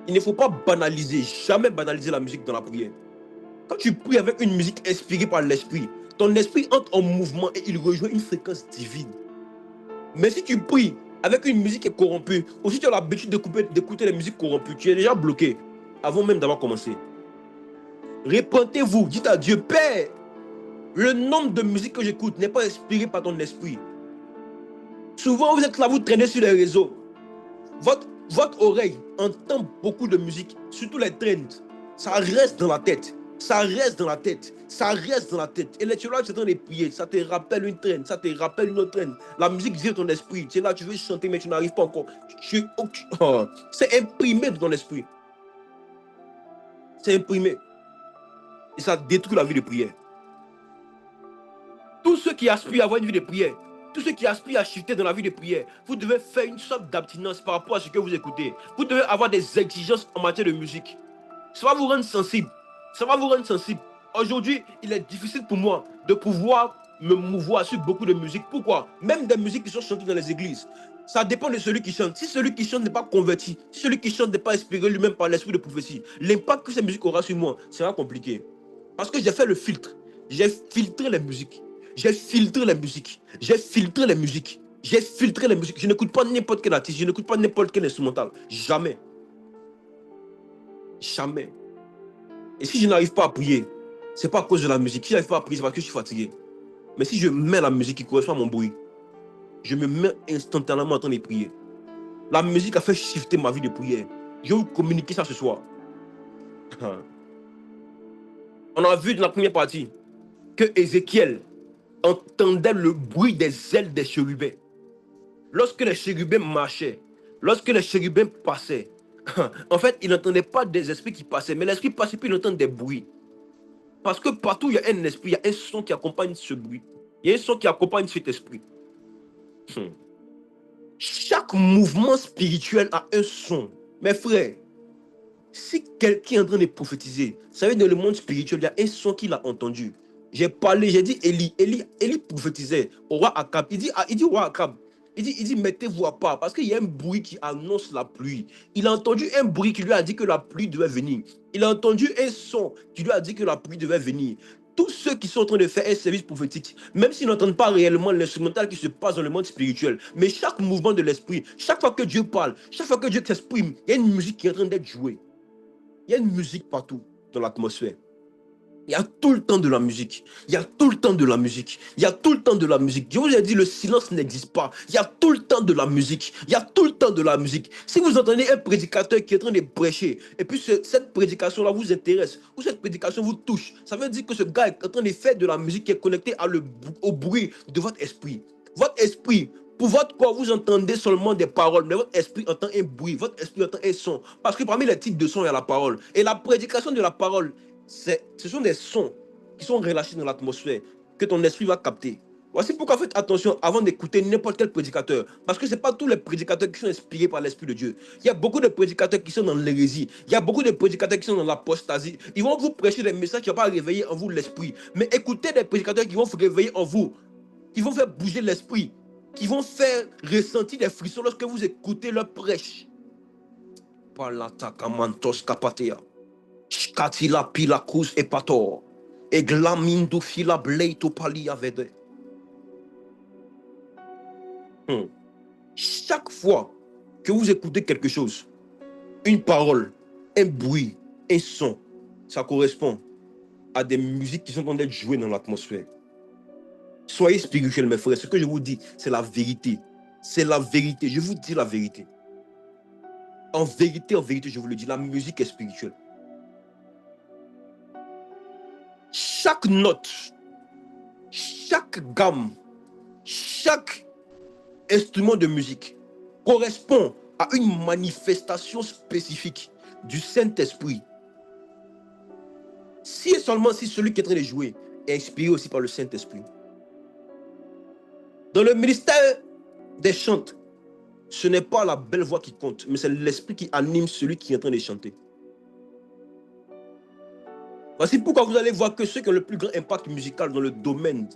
Il ne faut pas banaliser, jamais banaliser la musique dans la prière. Quand tu pries avec une musique inspirée par l'esprit, ton esprit entre en mouvement et il rejoint une fréquence divine. Mais si tu pries avec une musique qui est corrompue, ou si tu as l'habitude d'écouter les musiques corrompues, tu es déjà bloqué avant même d'avoir commencé. Repentez-vous, dites à Dieu, Père, le nombre de musiques que j'écoute n'est pas inspiré par ton esprit. Souvent, vous êtes là, vous traînez sur les réseaux. Votre oreille entend beaucoup de musique, surtout les trends. Ça reste dans la tête. Ça reste dans la tête. Ça reste dans la tête. Et là, tu es en train de prier. Ça te rappelle une trend. Ça te rappelle une autre trend. La musique vient dans ton esprit. Tu es là, tu veux chanter, mais tu n'arrives pas encore. C'est imprimé dans ton esprit. C'est imprimé. Et ça détruit la vie de prière. Tous ceux qui aspirent à avoir une vie de prière, tous ceux qui aspirent à shifter dans la vie de prière, vous devez faire une sorte d'abstinence par rapport à ce que vous écoutez. Vous devez avoir des exigences en matière de musique. Ça va vous rendre sensible. Ça va vous rendre sensible. Aujourd'hui, il est difficile pour moi de pouvoir me mouvoir sur beaucoup de musique. Pourquoi? Même des musiques qui sont chantées dans les églises. Ça dépend de celui qui chante. Si celui qui chante n'est pas converti, si celui qui chante n'est pas inspiré lui-même par l'esprit de prophétie, l'impact que cette musique aura sur moi sera compliqué. Parce que j'ai fait le filtre. J'ai filtré les musiques. J'ai filtré les musiques. J'ai filtré les musiques. J'ai filtré les musiques. Je n'écoute pas n'importe quel artiste. Je n'écoute pas n'importe quel instrumental. Jamais. Jamais. Et si je n'arrive pas à prier, c'est pas à cause de la musique. Si je n'arrive pas à prier, c'est parce que je suis fatigué. Mais si je mets la musique qui correspond à mon bruit, je me mets instantanément en train de prier. La musique a fait shifter ma vie de prière. Je vais vous communiquer ça ce soir. On a vu dans la première partie que Ézéchiel entendait le bruit des ailes des chérubins. Lorsque les chérubins marchaient, lorsque les chérubins passaient, en fait, il n'entendait pas des esprits qui passaient, mais l'esprit passait puis il entend des bruits. Parce que partout, il y a un esprit, il y a un son qui accompagne ce bruit. Il y a un son qui accompagne cet esprit. Chaque mouvement spirituel a un son. Mes frères, si quelqu'un est en train de prophétiser, vous savez, dans le monde spirituel, il y a un son qu'il a entendu. J'ai parlé, j'ai dit Élie prophétisait au roi Akab. Il dit au roi Akab, il dit mettez-vous à part parce qu'il y a un bruit qui annonce la pluie. Il a entendu un bruit qui lui a dit que la pluie devait venir. Il a entendu un son qui lui a dit que la pluie devait venir. Tous ceux qui sont en train de faire un service prophétique, même s'ils n'entendent pas réellement l'instrumental qui se passe dans le monde spirituel, mais chaque mouvement de l'esprit, chaque fois que Dieu parle, chaque fois que Dieu s'exprime, il y a une musique qui est en train d'être jouée. Il y a une musique partout dans l'atmosphère. Il y a tout le temps de la musique. Il y a tout le temps de la musique. Il y a tout le temps de la musique. Je vous ai dit, le silence n'existe pas. Il y a tout le temps de la musique. Il y a tout le temps de la musique. Si vous entendez un prédicateur qui est en train de prêcher, et puis cette prédication-là vous intéresse, ou cette prédication vous touche, ça veut dire que ce gars est en train de faire de la musique qui est connectée au bruit de votre esprit. Votre esprit Pour votre corps, vous entendez seulement des paroles, mais votre esprit entend un bruit, votre esprit entend un son. Parce que parmi les types de sons, il y a la parole. Et la prédication de la parole, ce sont des sons qui sont relâchés dans l'atmosphère, que ton esprit va capter. Voici pourquoi faites attention avant d'écouter n'importe quel prédicateur. Parce que ce n'est pas tous les prédicateurs qui sont inspirés par l'Esprit de Dieu. Il y a beaucoup de prédicateurs qui sont dans l'hérésie. Il y a beaucoup de prédicateurs qui sont dans l'apostasie. Ils vont vous prêcher des messages qui ne vont pas réveiller en vous l'esprit. Mais écoutez des prédicateurs qui vont vous réveiller en vous, qui vont faire bouger l'esprit, qui vont faire ressentir des frissons lorsque vous écoutez leur prêche. Palatakamantos kapatea. Shkatila pilakus epator. Eglamindu fila bleito palia vede. Chaque fois que vous écoutez quelque chose, une parole, un bruit, un son, ça correspond à des musiques qui sont en train d'être jouées dans l'atmosphère. Soyez spirituels, mes frères. Ce que je vous dis, c'est la vérité. C'est la vérité. Je vous dis la vérité. En vérité, je vous le dis, la musique est spirituelle. Chaque note, chaque gamme, chaque instrument de musique correspond à une manifestation spécifique du Saint-Esprit. Si et seulement si celui qui est en train de jouer est inspiré aussi par le Saint-Esprit. Dans le ministère des chants, ce n'est pas la belle voix qui compte, mais c'est l'esprit qui anime celui qui est en train de chanter. Voici pourquoi vous allez voir que ceux qui ont le plus grand impact musical dans le domaine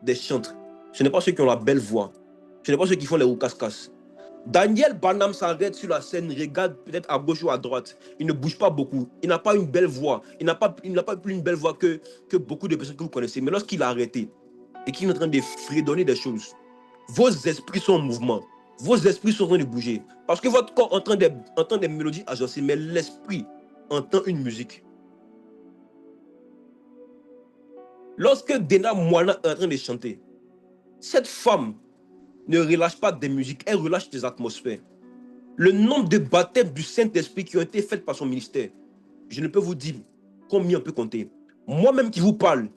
des chantres, ce n'est pas ceux qui ont la belle voix, ce n'est pas ceux qui font les roucascas. Daniel Banham s'arrête sur la scène, regarde peut-être à gauche ou à droite. Il ne bouge pas beaucoup. Il n'a pas une belle voix. Il n'a pas plus une belle voix que beaucoup de personnes que vous connaissez. Mais lorsqu'il a arrêté et qu'il est en train de fredonner des choses, vos esprits sont en mouvement. Vos esprits sont en train de bouger. Parce que votre corps entend des mélodies agencées, mais l'esprit entend une musique. Lorsque Dena Moana est en train de chanter, cette femme ne relâche pas des musiques, elle relâche des atmosphères. Le nombre de baptêmes du Saint-Esprit qui ont été faits par son ministère, je ne peux vous dire combien on peut compter. Moi-même qui vous parle,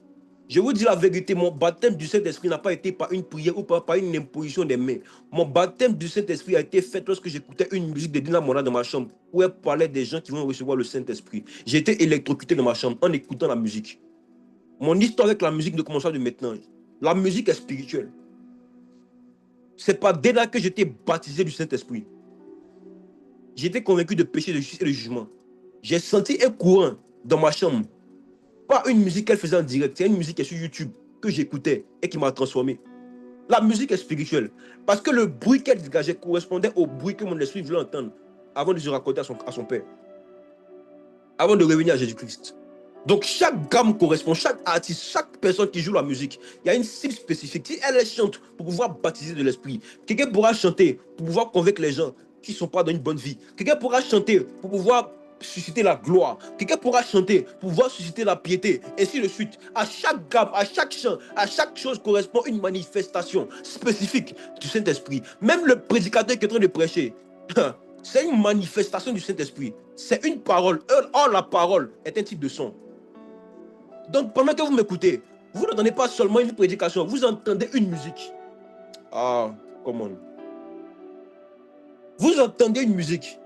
je vous dis la vérité, mon baptême du Saint-Esprit n'a pas été par une prière ou par une imposition des mains. Mon baptême du Saint-Esprit a été fait lorsque j'écoutais une musique de Dina Mona dans ma chambre, où elle parlait des gens qui vont recevoir le Saint-Esprit. J'ai été électrocuté dans ma chambre en écoutant la musique. Mon histoire avec la musique ne commence pas de maintenant. La musique est spirituelle. C'est pas dès là que j'étais baptisé du Saint-Esprit. J'étais convaincu de péché, de justice et de jugement. J'ai senti un courant dans ma chambre. Pas une musique qu'elle faisait en direct, c'est une musique qui est sur YouTube que j'écoutais et qui m'a transformé. La musique est spirituelle parce que le bruit qu'elle dégageait correspondait au bruit que mon esprit voulait entendre avant de se raconter à son Père, avant de revenir à Jésus-Christ. Donc chaque gamme correspond, chaque artiste, chaque personne qui joue la musique, il y a une cible spécifique. Si elle chante pour pouvoir baptiser de l'esprit, quelqu'un pourra chanter pour pouvoir convaincre les gens qui ne sont pas dans une bonne vie. Quelqu'un pourra chanter pour pouvoir susciter la gloire. Quelqu'un pourra chanter pour pouvoir susciter la piété, ainsi de suite. À chaque gamme, à chaque chant, à chaque chose correspond une manifestation spécifique du Saint-Esprit. Même le prédicateur qui est en train de prêcher, c'est une manifestation du Saint-Esprit. C'est une parole. Or, la parole est un type de son. Donc, pendant que vous m'écoutez, vous n'entendez pas seulement une prédication, vous entendez une musique. Ah, comment? Vous entendez une musique.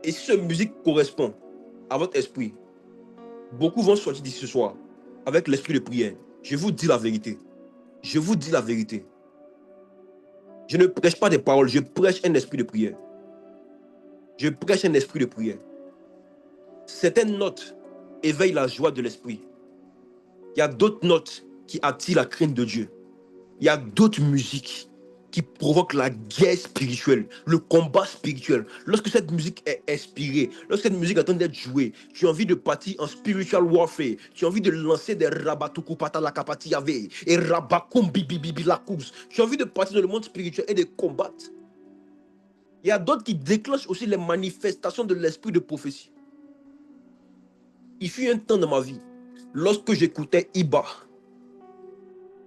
Et si cette musique correspond à votre esprit, beaucoup vont sortir d'ici ce soir avec l'esprit de prière. Je vous dis la vérité. Je vous dis la vérité. Je ne prêche pas des paroles, je prêche un esprit de prière. Je prêche un esprit de prière. Certaines notes éveillent la joie de l'esprit. Il y a d'autres notes qui attirent la crainte de Dieu. Il y a d'autres musiques qui provoquent la guerre spirituelle, le combat spirituel. Lorsque cette musique est inspirée, lorsque cette musique est en train d'être jouée, tu as envie de partir en spiritual warfare. Tu as envie de lancer des rabatukupata la kapati yave et rabakum bibibibi la course. Tu as envie de partir dans le monde spirituel et de combattre. Il y a d'autres qui déclenchent aussi les manifestations de l'esprit de prophétie. Il fut un temps dans ma vie, lorsque j'écoutais Iba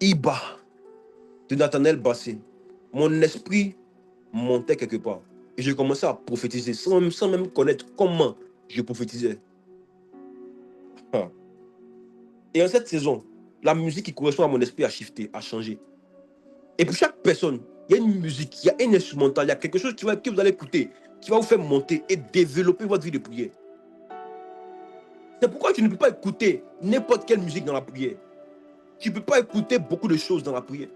de Nathanaël Bassé, mon esprit montait quelque part. Et je commençais à prophétiser sans même connaître comment je prophétisais. Et en cette saison, la musique qui correspond à mon esprit a shifté, a changé. Et pour chaque personne, Il y a une musique, il y a un instrumental, il y a quelque chose que vous allez écouter, qui va vous faire monter et développer votre vie de prière. C'est pourquoi tu ne peux pas écouter n'importe quelle musique dans la prière. Tu ne peux pas écouter beaucoup de choses dans la prière.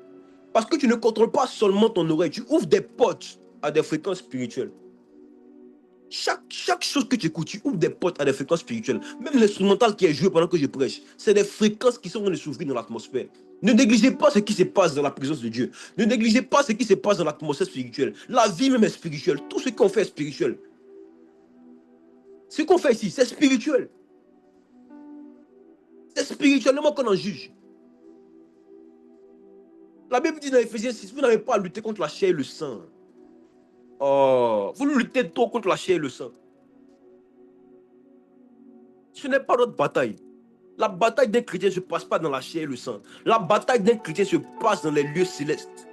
Parce que tu ne contrôles pas seulement ton oreille, tu ouvres des portes à des fréquences spirituelles. Chaque chose que tu écoutes, tu ouvres des portes à des fréquences spirituelles. Même l'instrumental qui est joué pendant que je prêche, c'est des fréquences qui sont en train de s'ouvrir dans l'atmosphère. Ne négligez pas ce qui se passe dans la présence de Dieu. Ne négligez pas ce qui se passe dans l'atmosphère spirituelle. La vie même est spirituelle. Tout ce qu'on fait est spirituel. Ce qu'on fait ici, c'est spirituel. C'est spirituellement qu'on en juge. La Bible dit dans Ephésiens 6, vous n'avez pas à lutter contre la chair et le sang. Oh, vous luttez trop contre la chair et le sang. Ce n'est pas notre bataille. La bataille d'un chrétien ne se passe pas dans la chair et le sang. La bataille d'un chrétien se passe dans les lieux célestes.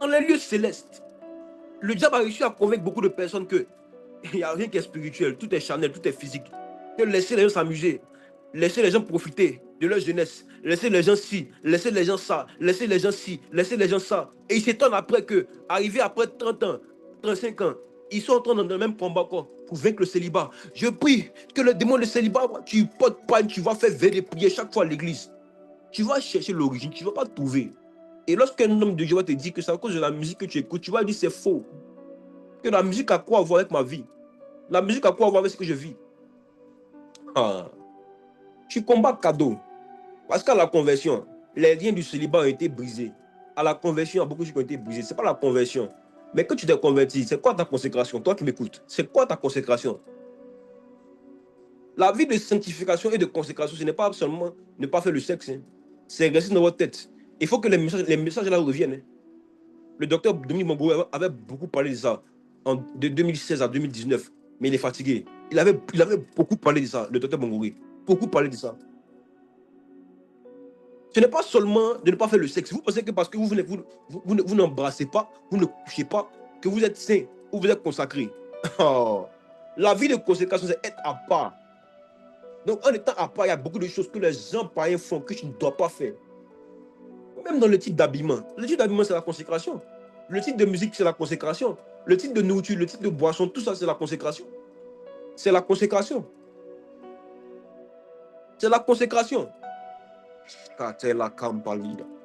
Dans les lieux célestes. Le diable a réussi à convaincre beaucoup de personnes qu'il n'y a rien qui est spirituel, tout est charnel, tout est physique. Que laissez les gens s'amuser, laissez les gens profiter de leur jeunesse, laissez les gens ci, laissez les gens ça, laissez les gens ci, laissez les gens ça. Et ils s'étonnent après que, arrivé après 30 ans, 35 ans, ils sont en train dans le même combat quoi, pour vaincre le célibat. Je prie que le démon de célibat, tu portes pas, tu vas faire veiller des prières chaque fois à l'église. Tu vas chercher l'origine, tu ne vas pas trouver. Et lorsqu'un homme de Dieu va te dire que c'est à cause de la musique que tu écoutes, tu vas dire c'est faux. Que la musique a quoi à voir avec ma vie? La musique a quoi à voir avec ce que je vis? Ah. Tu combats cadeau. Parce qu'à la conversion, les liens du célibat ont été brisés. À la conversion, il y a beaucoup de choses qui ont été brisées. Ce n'est pas la conversion. Mais quand tu t'es converti, c'est quoi ta consécration? Toi qui m'écoutes, c'est quoi ta consécration? La vie de sanctification et de consécration, ce n'est pas seulement ne pas faire le sexe. Hein. C'est rester dans votre tête. Il faut que les messages là reviennent. Hein. Le docteur Dominique Mongoro avait beaucoup parlé de ça de 2016 à 2019. Mais il est fatigué. Il avait beaucoup parlé de ça, le docteur Mongoro. Beaucoup parlé de ça. Ce n'est pas seulement de ne pas faire le sexe. Vous pensez que parce que vous n'embrassez pas, vous ne couchez pas, que vous êtes saint ou vous êtes consacré. Oh. La vie de consécration, c'est être à part. Donc, en étant à part, il y a beaucoup de choses que les gens païens font que tu ne dois pas faire. Même dans le type d'habillement. Le type d'habillement, c'est la consécration. Le type de musique, c'est la consécration. Le type de nourriture, le type de boisson, tout ça, c'est la consécration. C'est la consécration. C'est la consécration.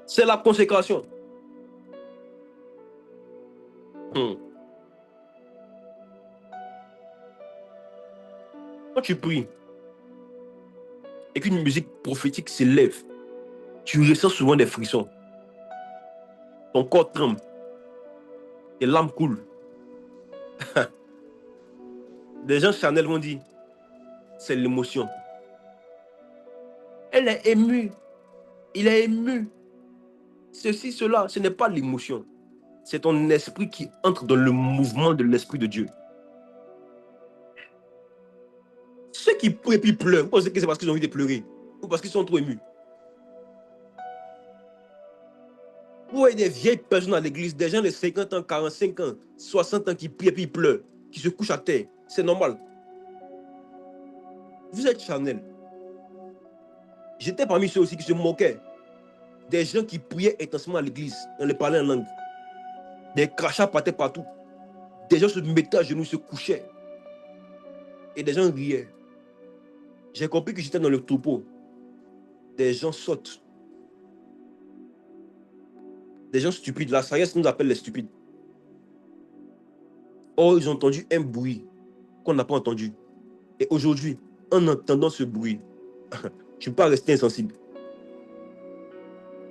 C'est la consécration. Quand tu pries et qu'une musique prophétique s'élève, tu ressens souvent des frissons. Ton corps tremble. Tes larmes coulent. Des gens charnels vont dire, c'est l'émotion. Elle est émue. Il est ému. Ceci, cela, ce n'est pas l'émotion. C'est ton esprit qui entre dans le mouvement de l'Esprit de Dieu. Ceux qui prient et puis pleurent, vous pensez que c'est parce qu'ils ont envie de pleurer ou parce qu'ils sont trop émus? Vous voyez des vieilles personnes à l'église, des gens de 50 ans, 45 ans, 60 ans qui prient et puis pleurent, qui se couchent à terre. C'est normal. Vous êtes charnel. J'étais parmi ceux aussi qui se moquaient. Des gens qui priaient intensément à l'église, on les parlait en langue. Des crachats partaient partout. Des gens se mettaient à genoux, se couchaient. Et des gens riaient. J'ai compris que j'étais dans le troupeau. Des gens sautent. Des gens stupides. La sagesse nous appelle les stupides. Or, ils ont entendu un bruit qu'on n'a pas entendu. Et aujourd'hui, en entendant ce bruit, tu ne peux pas rester insensible.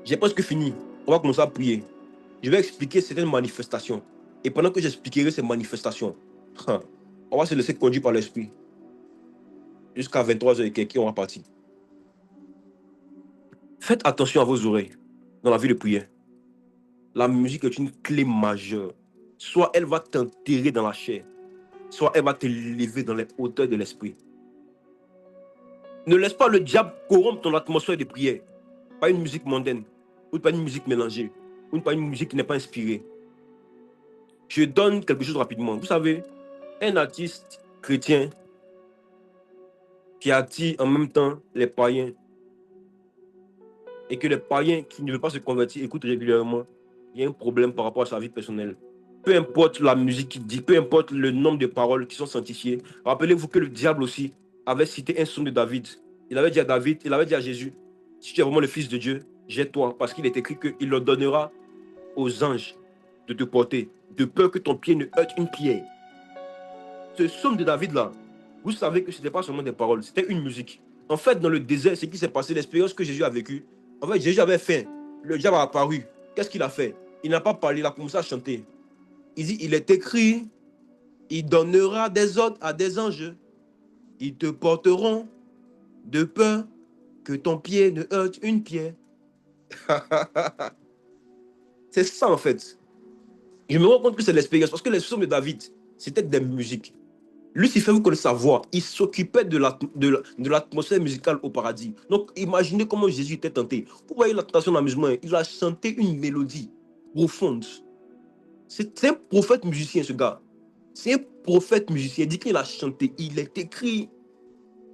J'ai presque fini. On va commencer à prier. Je vais expliquer certaines manifestations. Et pendant que j'expliquerai ces manifestations, on va se laisser conduire par l'esprit. Jusqu'à 23h et quelques, on va partir. Faites attention à vos oreilles dans la vie de prière. La musique est une clé majeure. Soit elle va t'enterrer dans la chair, soit elle va te lever dans les hauteurs de l'esprit. Ne laisse pas le diable corrompre ton atmosphère de prière. Pas une musique mondaine, ou pas une musique mélangée, ou pas une musique qui n'est pas inspirée. Je donne quelque chose rapidement. Vous savez, un artiste chrétien qui attire en même temps les païens et que les païens qui ne veulent pas se convertir écoutent régulièrement, il y a un problème par rapport à sa vie personnelle. Peu importe la musique qu'il dit, peu importe le nombre de paroles qui sont sanctifiées. Rappelez-vous que le diable aussi avait cité un psaume de David. Il avait dit à David, il avait dit à Jésus, si tu es vraiment le Fils de Dieu, jette-toi, parce qu'il est écrit qu'il leur donnera aux anges de te porter, de peur que ton pied ne heurte une pierre. Ce psaume de David-là, vous savez que ce n'était pas seulement des paroles, c'était une musique. En fait, dans le désert, ce qui s'est passé, l'expérience que Jésus a vécue, en fait, Jésus avait faim. Le diable a apparu. Qu'est-ce qu'il a fait? Il n'a pas parlé, il a commencé à chanter. Il dit, il est écrit, il donnera des ordres à des anges. Ils te porteront de peur que ton pied ne heurte une pierre. C'est ça, en fait. Je me rends compte que c'est l'expérience, parce que les psaumes de David, c'était des musiques. Lucifer, vous connaissez sa voix, il s'occupait de l'atmosphère musicale au paradis. Donc, imaginez comment Jésus était tenté. Vous voyez la tentation d'amusement, il a chanté une mélodie profonde. C'est un prophète musicien, ce gars. C'est un prophète musicien. Il dit qu'il a chanté. Il est écrit,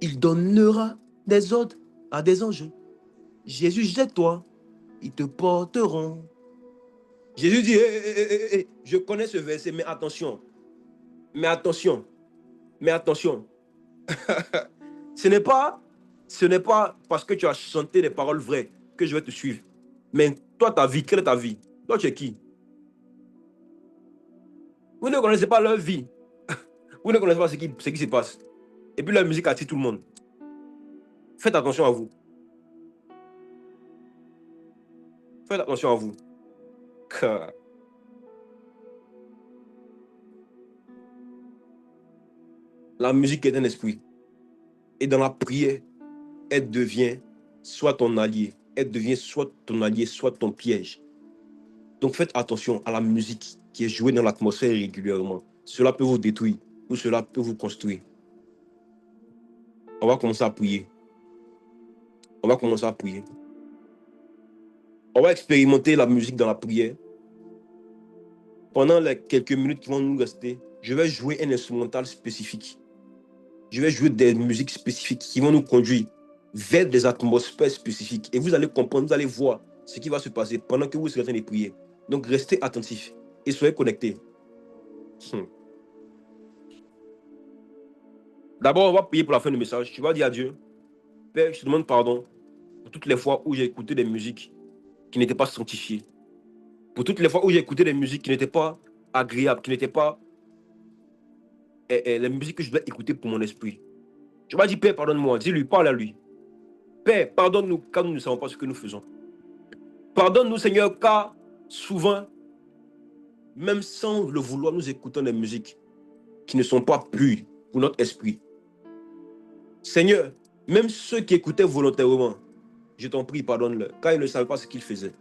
il donnera des ordres à des anges. Jésus, jette-toi, ils te porteront. Jésus dit, je connais ce verset, mais attention. Mais attention. Mais attention. Ce n'est pas parce que tu as chanté des paroles vraies que je vais te suivre. Mais toi, ta vie, quelle est ta vie? Toi, tu es qui? Vous ne connaissez pas leur vie. Vous ne connaissez pas ce qui se passe. Et puis la musique attire tout le monde. Faites attention à vous. Faites attention à vous. La musique est un esprit. Et dans la prière, elle devient soit ton allié. Elle devient soit ton allié, soit ton piège. Donc faites attention à la musique qui est jouée dans l'atmosphère régulièrement. Cela peut vous détruire ou cela peut vous construire. On va commencer à prier. On va commencer à prier. On va expérimenter la musique dans la prière. Pendant les quelques minutes qui vont nous rester, je vais jouer un instrumental spécifique. Je vais jouer des musiques spécifiques qui vont nous conduire vers des atmosphères spécifiques. Et vous allez comprendre, vous allez voir ce qui va se passer pendant que vous serez en train de prier. Donc restez attentifs et soyez connectés. D'abord, on va prier pour la fin du message. Tu vas dire à Dieu, Père, je te demande pardon pour toutes les fois où j'ai écouté des musiques qui n'étaient pas sanctifiées. Pour toutes les fois où j'ai écouté des musiques qui n'étaient pas agréables, qui n'étaient pas les musiques que je dois écouter pour mon esprit. Tu vas dire, Père, pardonne-moi. Dis-lui, parle à lui. Père, pardonne-nous quand nous ne savons pas ce que nous faisons. Pardonne-nous, Seigneur, car souvent, même sans le vouloir, nous écoutons des musiques qui ne sont pas pures pour notre esprit. Seigneur, même ceux qui écoutaient volontairement, je t'en prie, pardonne-leur, car ils ne savaient pas ce qu'ils faisaient.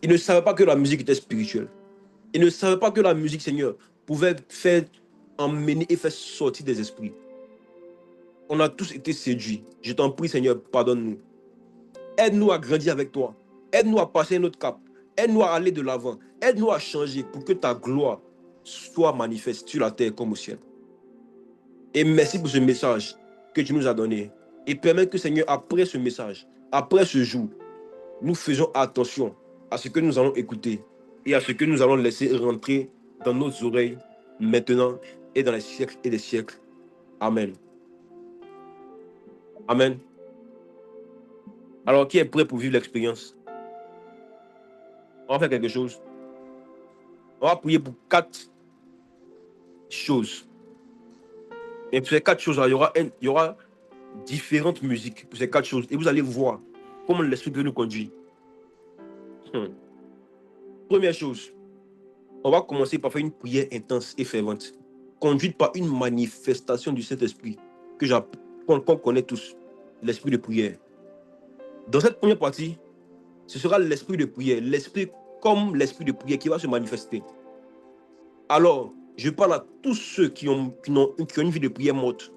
Ils ne savaient pas que la musique était spirituelle. Ils ne savaient pas que la musique, Seigneur, pouvait faire emmener et faire sortir des esprits. On a tous été séduits. Je t'en prie, Seigneur, pardonne-nous. Aide-nous à grandir avec toi. Aide-nous à passer notre cap. Aide-nous à aller de l'avant. Aide-nous à changer pour que ta gloire soit manifeste sur la terre comme au ciel. Et merci pour ce message que tu nous as donné. Et permets que, Seigneur, après ce message, après ce jour, nous faisons attention à ce que nous allons écouter et à ce que nous allons laisser rentrer dans nos oreilles maintenant et dans les siècles et les siècles. Amen. Amen. Alors, qui est prêt pour vivre l'expérience? On va faire quelque chose. On va prier pour 4 choses. Et pour ces 4 choses-là, il y aura différentes musiques pour ces 4 choses. Et vous allez voir comment l'Esprit peut nous conduire. Première chose, on va commencer par faire une prière intense et fervente, conduite par une manifestation du Saint-Esprit qu'on connaît tous, l'esprit de prière. Dans cette première partie, ce sera l'esprit de prière, l'esprit comme l'esprit de prière qui va se manifester. Alors, je parle à tous ceux qui ont une vie de prière morte,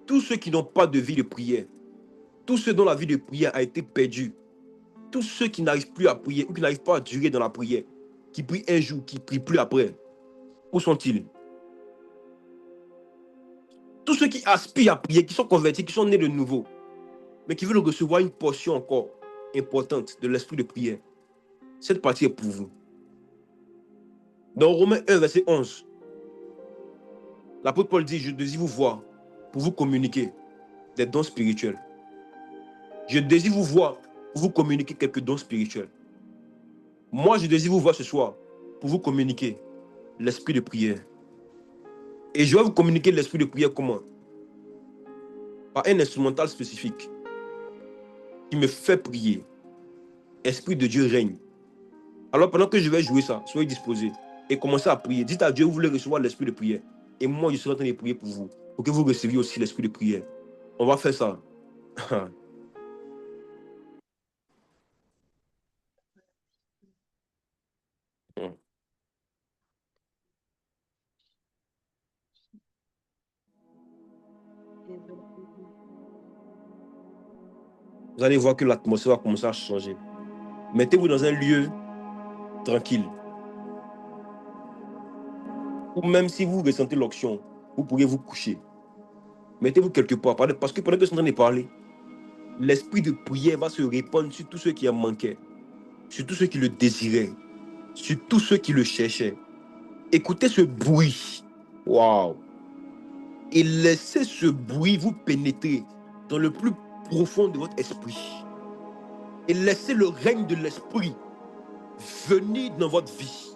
tous ceux qui n'ont pas de vie de prière, tous ceux dont la vie de prière a été perdue, tous ceux qui n'arrivent plus à prier ou qui n'arrivent pas à durer dans la prière, qui prient un jour, qui ne prient plus après. Où sont-ils? Tous ceux qui aspirent à prier, qui sont convertis, qui sont nés de nouveau, mais qui veulent recevoir une portion encore. importante de l'esprit de prière, cette partie est pour vous. Dans Romains 1, verset 11, l'apôtre Paul dit, je désire vous voir pour vous communiquer des dons spirituels. Je désire vous voir pour vous communiquer quelques dons spirituels. Moi, je désire vous voir ce soir pour vous communiquer l'esprit de prière. Et je vais vous communiquer l'esprit de prière comment? Par un instrumental spécifique qui me fait prier. Esprit de Dieu règne. Alors pendant que je vais jouer ça, soyez disposés et commencez à prier. Dites à Dieu, vous voulez recevoir l'esprit de prière. Et moi, je serai en train de prier pour vous, pour que vous receviez aussi l'esprit de prière. On va faire ça. Vous allez voir que l'atmosphère va commencer à changer. Mettez-vous dans un lieu tranquille. Ou même si vous ressentez l'onction, vous pourrez vous coucher. Mettez-vous quelque part. Parce que pendant que je suis en train de parler, l'esprit de prière va se répandre sur tous ceux qui en manquaient, sur tous ceux qui le désiraient, sur tous ceux qui le cherchaient. Écoutez ce bruit. Waouh! Et laissez ce bruit vous pénétrer dans le plus profond de votre esprit. Et laissez le règne de l'esprit venir dans votre vie.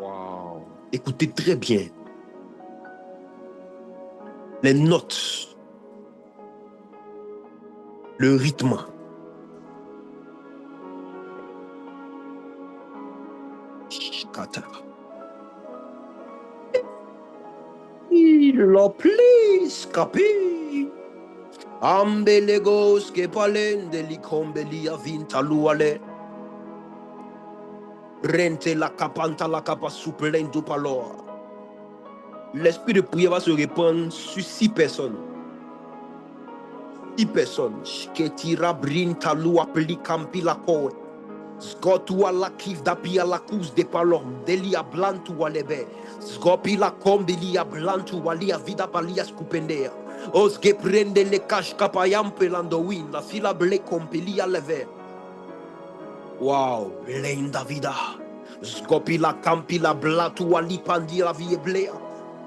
Waouh! Écoutez très bien. Les notes, le rythme. Il please, capi. Ambelegos que palende li combelia vinta luale. Rente la capanta la capa supplendo palor. L'esprit de prière va se répandre sur 6 personnes. 6 personnes. Sketira brinta lua pli campi la coe. Sgotua la kif da pia la cus de palom. Delia blantu walebe. Sgopi la combilia blantu walia vida balia scupendea. Os que prende le cash capayam pelandowin. La fila ble compilia leve. Wow, blenda vida. Sgopi la campi la blatu wali pandi la vie blea.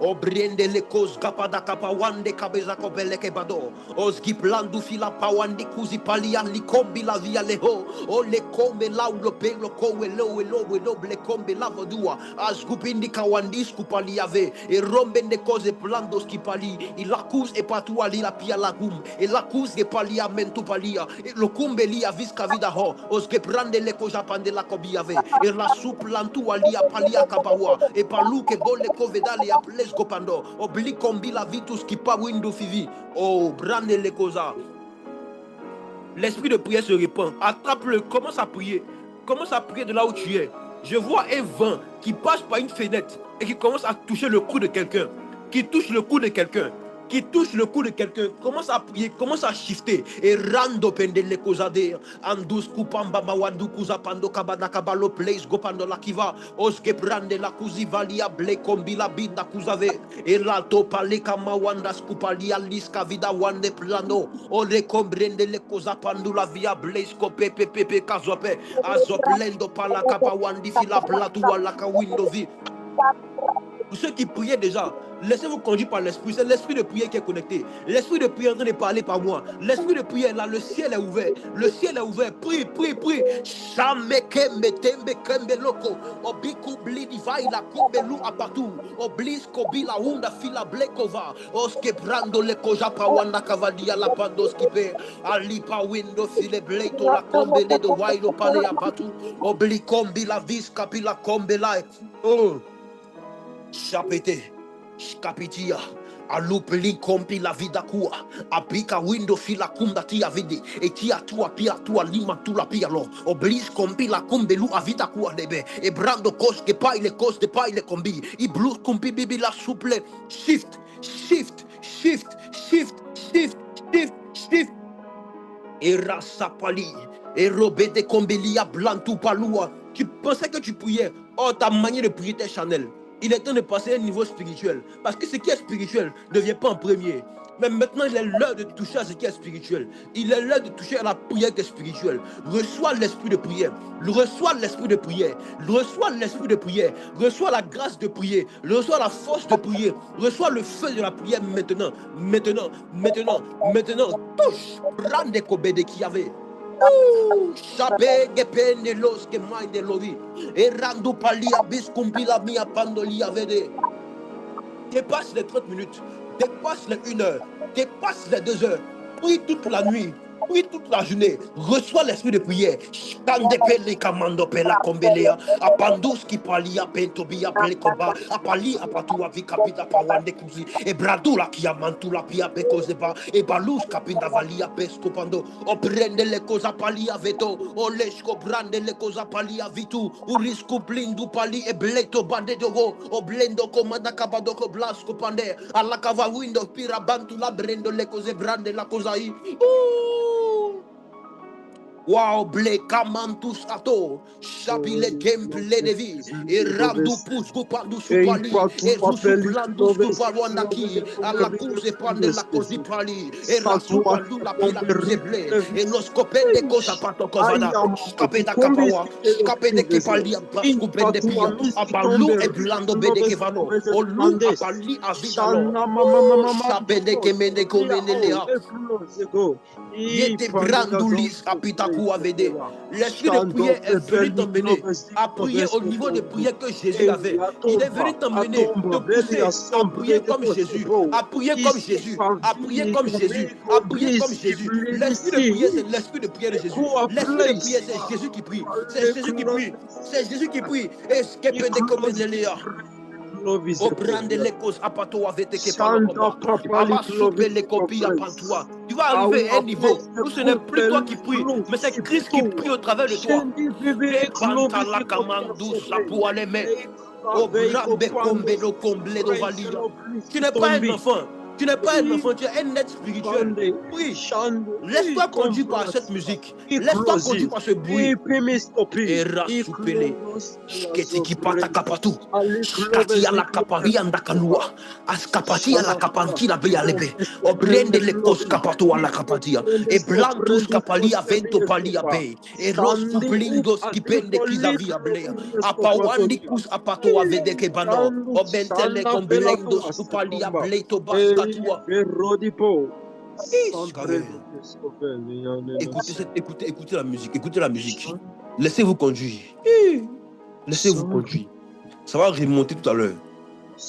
O brende le cos gapada kapawande kabeza kobele kebado. Os giplandu fila pawandi kuzi palia li kombi la via leho. O le kombe la ulo pelo kowe lo ble kombe la vodua. As gupindi kawandi skupali ave. E rombende cose plandos ki pali. I la kus e patua li la pia la gum. E la kus ge palia mentu palia. E lo kumbe li avisca vida ho. Os ge prande le koja pande la kobi ave. E la suplantu alia palia kapawa. E palu ke bole kovedali a ple Gopando, obli combi la vitus qui pas window fivi. Oh, brande les causa. L'esprit de prière se répand. Attrape-le, commence à prier. Commence à prier de là où tu es. Je vois un vent qui passe par une fenêtre et qui commence à toucher le cou de quelqu'un. Qui touche le cou de quelqu'un. Qui touche le cou de quelqu'un, commence à prier, commence à shifter et rando pendele kozade andus kupamba bawandu kuzapando kabana kabalo place gopando la kiva oske prande la kuzivalia ble kombila binda kuzave et la topale kama wanda skupalia liska vida wande plano ole kombrende le kozapando la via blaze ko pepe kazope azoplendo pala kapa wandi fila platu wala ka window vi. Pour ceux qui priaient déjà, laissez-vous conduire par l'esprit. C'est l'esprit de prière qui est connecté. L'esprit de prière est en train de parler par moi. L'esprit de prière, là, le ciel est ouvert. Le ciel est ouvert. Prie, prie, prie. Chamekembe tembe kembe loko. Obiku blidi vai la kumbe lu apatu. Oblis kobi la hunda fila blekova. Oske brando le koja pawanda kavadia la pandos kipe. Ali pa window file bleto la kombe le do wailo pale apatu. Obli kombi la vis kapi la kombe la. Oh. Chapete, scapitia, alupeli compi la vida cua, apica window fila cumda tia vidi, e tia tua lima tu la pialo, oblis compi la cumbelu a vita cua debe, e brando cos che paile cos de paile combi, i blu compi bibi la suple, shift, et rasapali, et robé de combelia blantu palua, tu pensais que tu priais, oh ta manière de prier était Chanel. Il est temps de passer à un niveau spirituel. Parce que ce qui est spirituel ne vient pas en premier. Mais maintenant, il est l'heure de toucher à ce qui est spirituel. Il est l'heure de toucher à la prière qui est spirituelle. Reçois l'esprit de prière. Reçois l'esprit de prière. Reçois l'esprit de prière. Reçois la grâce de prier. Reçois la force de prier. Reçois le feu de la prière maintenant. Maintenant, maintenant, maintenant. Touche. Prends des kobédés qui y avait. Chabe gepende los que minde lovi. Et rando palia biscumpila mia pandolia vede. Dépasse les 30 minutes, dépasse les 1 heure, dépasse les 2 heures, prie toute la nuit, prie toute la journée, reçois l'esprit de prière. Kande pele kamando pela kombelea, apandus ki palia pentobia pele koba, apali apatua vikapita pawande kuzi, e bradula ki amantula pia bekozeba, e balus kapinda valia pescopando, o prende le cosa palia veto, o lesco brande le cosa palia vitu, o risco blindu pali e bleto bande dogo, o blendo comanda cabadoko blasco pande, alla cava window pirabantu la brendo le cose brande la cosa i. Wow, ble kamantus ato, shabile gameplay de vie, et randu pusku pandu supali, et rusuplandu supaluandaki, à la course et pande la cosi pali, et rasupandu la pila kuzeble, et los copende cosa pato covada, scape da capawa, scape de kepali, bascu pende pia, abalu e blando bede kevano, o lu apali avitalo, scape de kemende comenelea. Yete brandulis apitaku avede. L'esprit de prière est venu t'emmener à prier au niveau de prière que Jésus avait. Il est venu t'emmener, te pousser à prier comme Jésus, à prier comme Jésus, à prier comme Jésus, à prier comme Jésus. L'esprit de prière, c'est l'esprit de prière de Jésus. L'esprit de prière, c'est Jésus qui prie. C'est Jésus qui prie. C'est Jésus qui prie. Et ce qui peut décommander au brand de l'écos apato avec tes képanokoba. Aba soupe les copies à pantois. Tu vas arriver à un niveau où ce n'est plus toi qui prie, mais c'est Christ qui prie au travers de toi. Et pantala kamandou sapo aleme. Au brambe combe no comble no valia. Tu n'es pas un enfant. Tu n'es pas un enfant, tu es un être spirituel. Oui. Laisse-toi conduire par cette musique. Laisse-toi conduire par ce bruit. Et rassoupele. Sketiki pata kapatu. Skati ala kapari anda kalua. Askapati ala kapanti la beya lebe. Obrende le kos kapato ala kapatia. E blantus kapali avento pali abe. E rostu blindos kipende kizavia blea. Apawandi kus apato avede kebano. Obentele komblendos kupali ableto baskatua. Écoutez la musique, écoutez la musique. Laissez-vous conduire. Laissez-vous conduire. Ça va remonter tout à l'heure.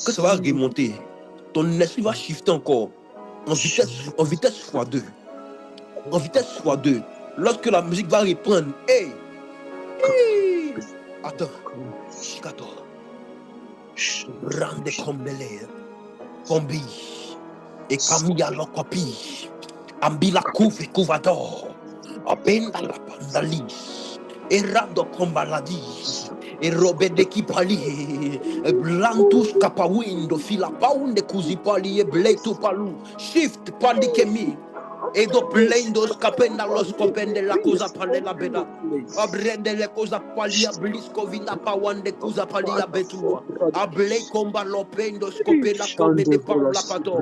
Quand ça va remonter, ton esprit va shifter encore en vitesse x2. En vitesse x2. Lorsque la musique va reprendre, attends, Rande kombele, kombi, et kamia lokopi, ambila kufi kuvador, abenda la pandalis, et rando kombaladi, et robe de kipali, blantus kapawindo, fila paunde kuzipali, e bletu palu, shift pandikemi. E do plendos capenda los copende la cosa pale la beda. Abrende le cosa palia blisco vina pawande cosa palia betua. Able comba lopendo scopela come de paula pato.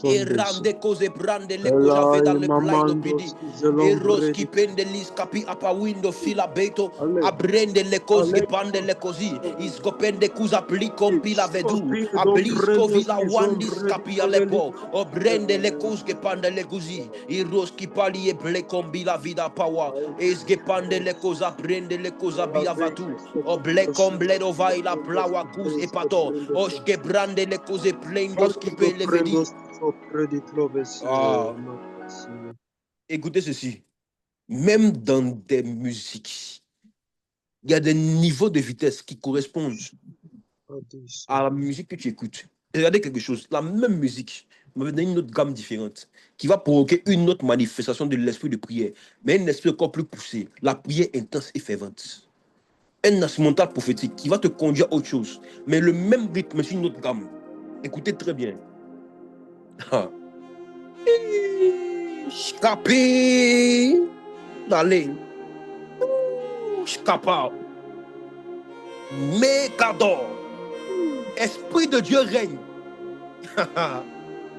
E rande cose brande le cosa veda le blind opidi. E roski pende lis capi apa window fila beto. Abrende le cose che pande le così. Iscopende cosa pli compila vedu. Ablisco vila wandis capi alepo. Obrende le cose che pande le così. I roski pali e ble combi la vida pawa. Esge pande le cosa prende le cosa bia vatu. O ble comble do vai la plawa cus e pato. Oske brande le cose plendos qui pe le vedi. Écoutez ceci. Même dans des musiques, il y a des niveaux de vitesse qui correspondent à la musique que tu écoutes. Regardez quelque chose, la même musique, mais dans une autre gamme différente, qui va provoquer une autre manifestation de l'esprit de prière, mais un esprit encore plus poussé, la prière intense et fervente. Un instrumental prophétique qui va te conduire à autre chose, mais le même rythme sur une autre gamme. Écoutez très bien. Scapé, allez, scapa, mécador, esprit de Dieu règne.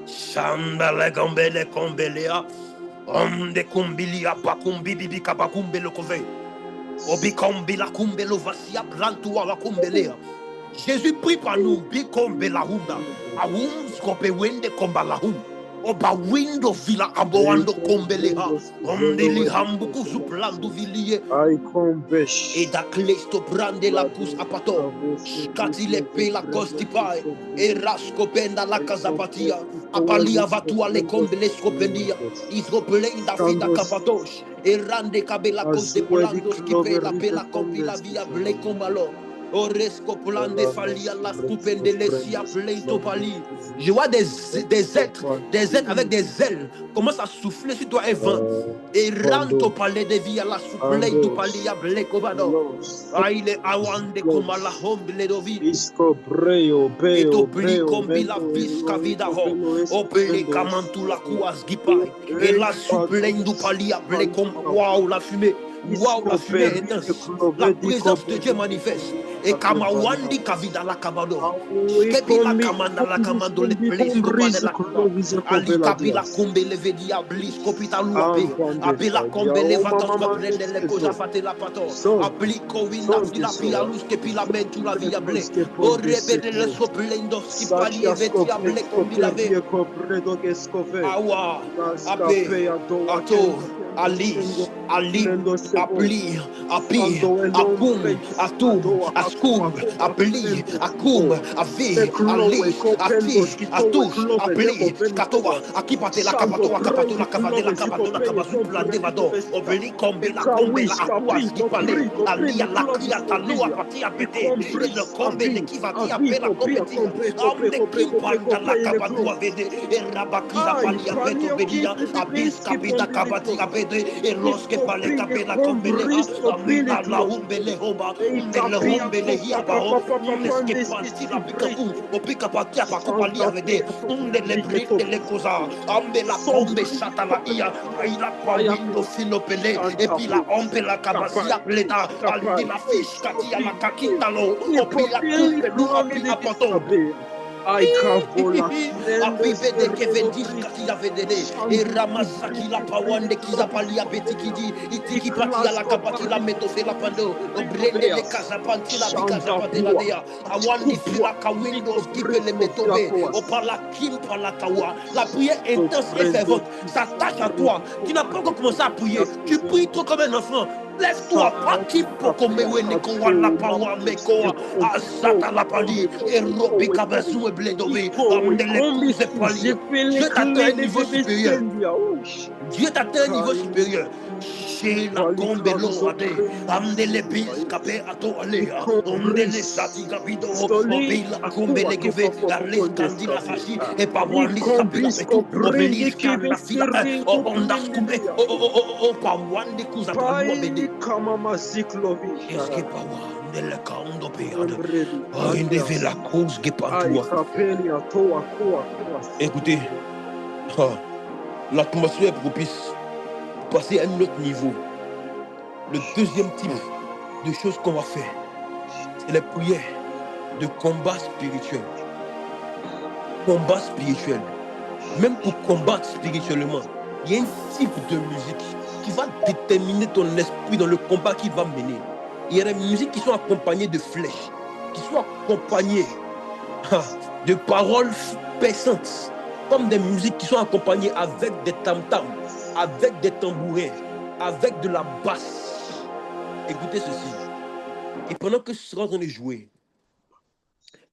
Shambele gambele kombelea. Omde kumbilia bakumbi bibi kabakumbe lokove. Obikombi la kumbe lovasia plantua la kumbelea. Jésus prie par nous, bikombe la hunda. Aum skope wende komba la hum. Oba windo vila aboando kombeleha. Omdeli hambuku zuplando vilie. Et da klesto brande la cous apato. Skati le pe la costipai. E raskopenda la casapatia. Apalia vatua le combe le scopendia. Isopelenda fida capatosh. E rande cabela cos de polandos qui pe la pela compila via ble comalo. Oresco plande falia la scupende les sia pleito pali. Je vois des êtres avec des ailes commencent à souffler sur toi un vent. Et ranto palais de via la souplei du palia blecobado. Aile awande comme la hombe le dovi. Et t'oublie comme la visca vida ho. Opele kamantu la kuas gipai. Et la souplei du palia blecom. Waouh la fumée. Waouh, la fumée est intense. La présence de Dieu manifeste. Et Kamawandi Kavida la Kabado. Skepi la Kamanda la Kamando le Place Kopade la Kuba. Ali Kapila Kumbe le Vedia Blis Kopita Luape. Abela Kombe le Vatos Koprende le Koja Fate la Pato. Abli Kowina Fila Pialus Kepi la Mentu la Via Ble. O Rebede le Soplendo Skipali Vetia Ble Kombi la Ve. Awa. Ape. Ato. Alice, Ali, Apli, Api, Akum, Atum, Askum, Apli, Akum, Avi, Ali, Ati, Atush, Apli, Katoa, Akipate la Kapatoa, Kapatola, Kapatela, Kapatola, Kabazupla, Devado, Obeli, Kombe, la Kombe, la Aqua, Skipale, Alia, la Kia, Talua, Patia, Pete, et le Kombe, le Kivati, Apela, Compétition, Amne, Kimpanta, la Kabatua, Vede, et Rabakia, Palia, Veto, Bedia, Abis, Kapita, Kabati, et lorsque parle capé la combele a la umbele hoba le humbele hiaba que parti la picapu o pica patia pa compagnie avec le brite le cosa ambe la combe chata la ia la pawindo filopele et puis la ompe la cabasia pleta aldi la fiche katia la kakitalo o puis la coupe l'oua puis apoto. Apive de Kevendis Katia Vedene et Ramasaki la Pawande Kizapalia Betikidi Itiki Patia la Kapati la Metofe la Pando Brende le Kazapanti la Bikazapate la Dea Awandi Fila Kawindos Kipe le Metobe Opala Kim Pala Kawa. La prière intense et fervente s'attache à toi. Tu n'as pas encore commencé à prier. Tu pries trop comme un enfant. Lève-toi, pas qui pour qu'on me wenne qu'on la pawa me koa asata la pali et robi kabasu et blédové comme de l'épouse et pali. Dieu t'atteint un niveau supérieur. Dieu t'atteint un niveau supérieur. Chez la combe l'orade, amde les bis capé à toi léa, amde les sati gabido, obi la combe les gouvé, la l'escandi la fachi, et pas voir les sapi la pétou, obelis can la fila, o ondas coupé, o pas voir des coups à toi, obédé. Est-ce que pas voir de la cando péade, a une de la cause qui pas toi. Écoutez, l'atmosphère est propice. Passer à un autre niveau. Le deuxième type de choses qu'on va faire, c'est les prières de combat spirituel. Combat spirituel. Même pour combattre spirituellement, il y a un type de musique qui va déterminer ton esprit dans le combat qu'il va mener. Il y a des musiques qui sont accompagnées de flèches, qui sont accompagnées de paroles perçantes, comme des musiques qui sont accompagnées avec des tam-tams, avec des tambourins, avec de la basse. Écoutez ceci. Et pendant que ce sera en train de jouer,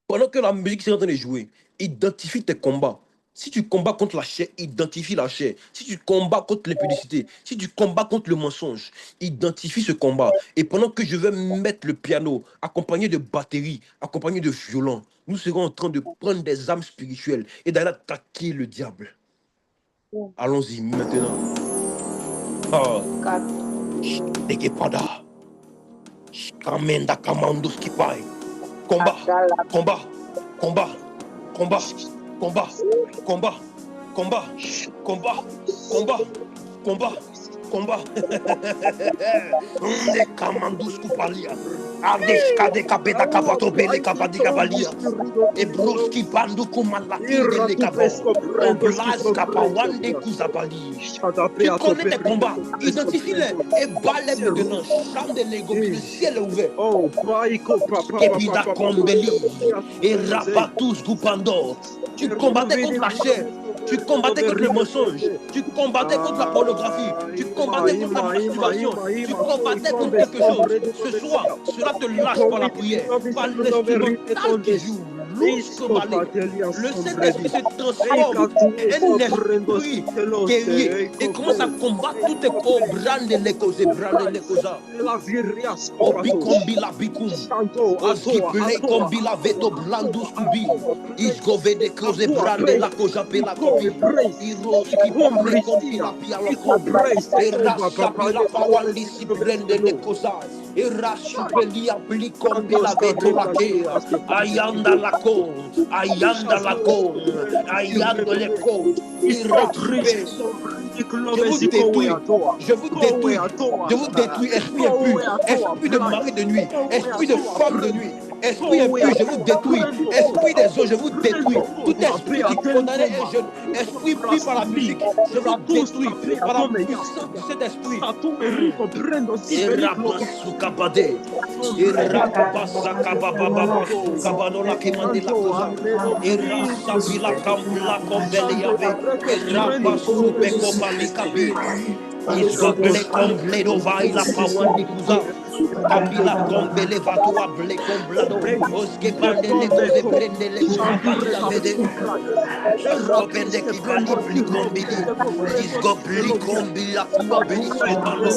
pendant que la musique sera en train de jouer, identifie tes combats. Si tu combats contre la chair, identifie la chair. Si tu combats contre l'impudicité, si tu combats contre le mensonge, identifie ce combat. Et pendant que je vais mettre le piano, accompagné de batterie, accompagné de violon, nous serons en train de prendre des âmes spirituelles et d'aller attaquer le diable. Allons-y maintenant. Degepada. Kamenda Kamando Skipai. Combat, combat, combat, combat, combat, combat, combat, combat, combat, combat, combat. Onde kamandus kupalia. Adeshka de kapeta kapato bele kapadi kabalia. Ebroski bandu kumalaki de le kabo. Oblas kapawande kuzabali. Tu connais tes combats, identifie-les et bats-les maintenant. Chante les gobis, le ciel est ouvert. Oh, Paiko, Kepida Kombeli et Rapatus Gupando. Tu combattais contre la chair, tu combattais contre le mensonge, tu combattais contre la pornographie, tu combattais contre la masturbation, tu combattais contre quelque chose. Ce soir, cela te lâche par la prière, par l'instrumental qui joue. Le Saint-Esprit se transforme en un esprit guerrier et commence à combattre toutes tes corps, brande les causes, brande les causes. Obi kombi la bikum, oski play kombi la veto blandus kubi, isgove de cause brande la cosa pe la kopi, iroski pombre kombi la pia la kopi, erasa pila pawandi si brande le cosa, erasu peli apli kombi la veto la kea, ayanda la con, ayanda la con, ayanda le con, irasupe. Je vous détruis, esprit impur, esprit de mari de nuit, esprit de femme de nuit, esprit impur, je vous détruis, esprit des eaux, je vous détruis, tout esprit qui condamnait un jeune, esprit pris par la musique, je vous détruis par la puissance de cet esprit. Isgoble comble dovai la pawandi kuza. Kabila combele vatua ble comblado. Oske pande le cose prende le kuza pandi la vede. Isgopende ki bali bli combili. Isgopli combi la kuwa belisco pando.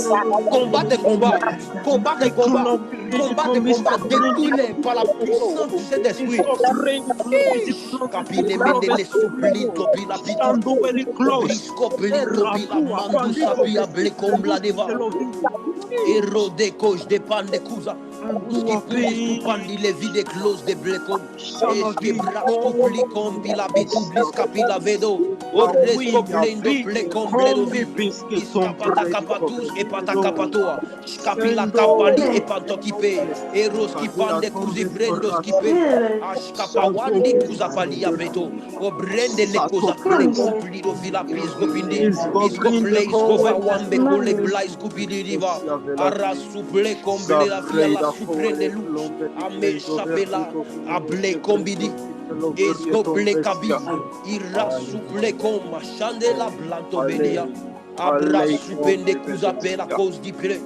Combat des combats. Combat des combats. Combat des combats. Détruis-les par la puissance du Saint-Esprit. Capile mende le supplito pila pitu. Brisco pelito pila mandu sapia ble combla deva. Ero de coche de pan de cousa. Qui plus pandi les vides close de blecom. Eski brasco plicom bila bitu bliscapila vedo. Oresco plendo plecom bledo vi. Iskapata capatus e pata capatoa. Scapila capali e pantokipe. Eros qui pande cousi brendo skipe. Ashkapawandi cousa palia beto. O brende le cosa plecom plido vila pisco pindi. Isco place over one becole blais cupidi diva. Arra suple comble la via la suprene luz. Ame chapela able combidi. Esco ple cabi. Irra suple comba chandela blanto belia. Abra supende cousa per la cause di pré.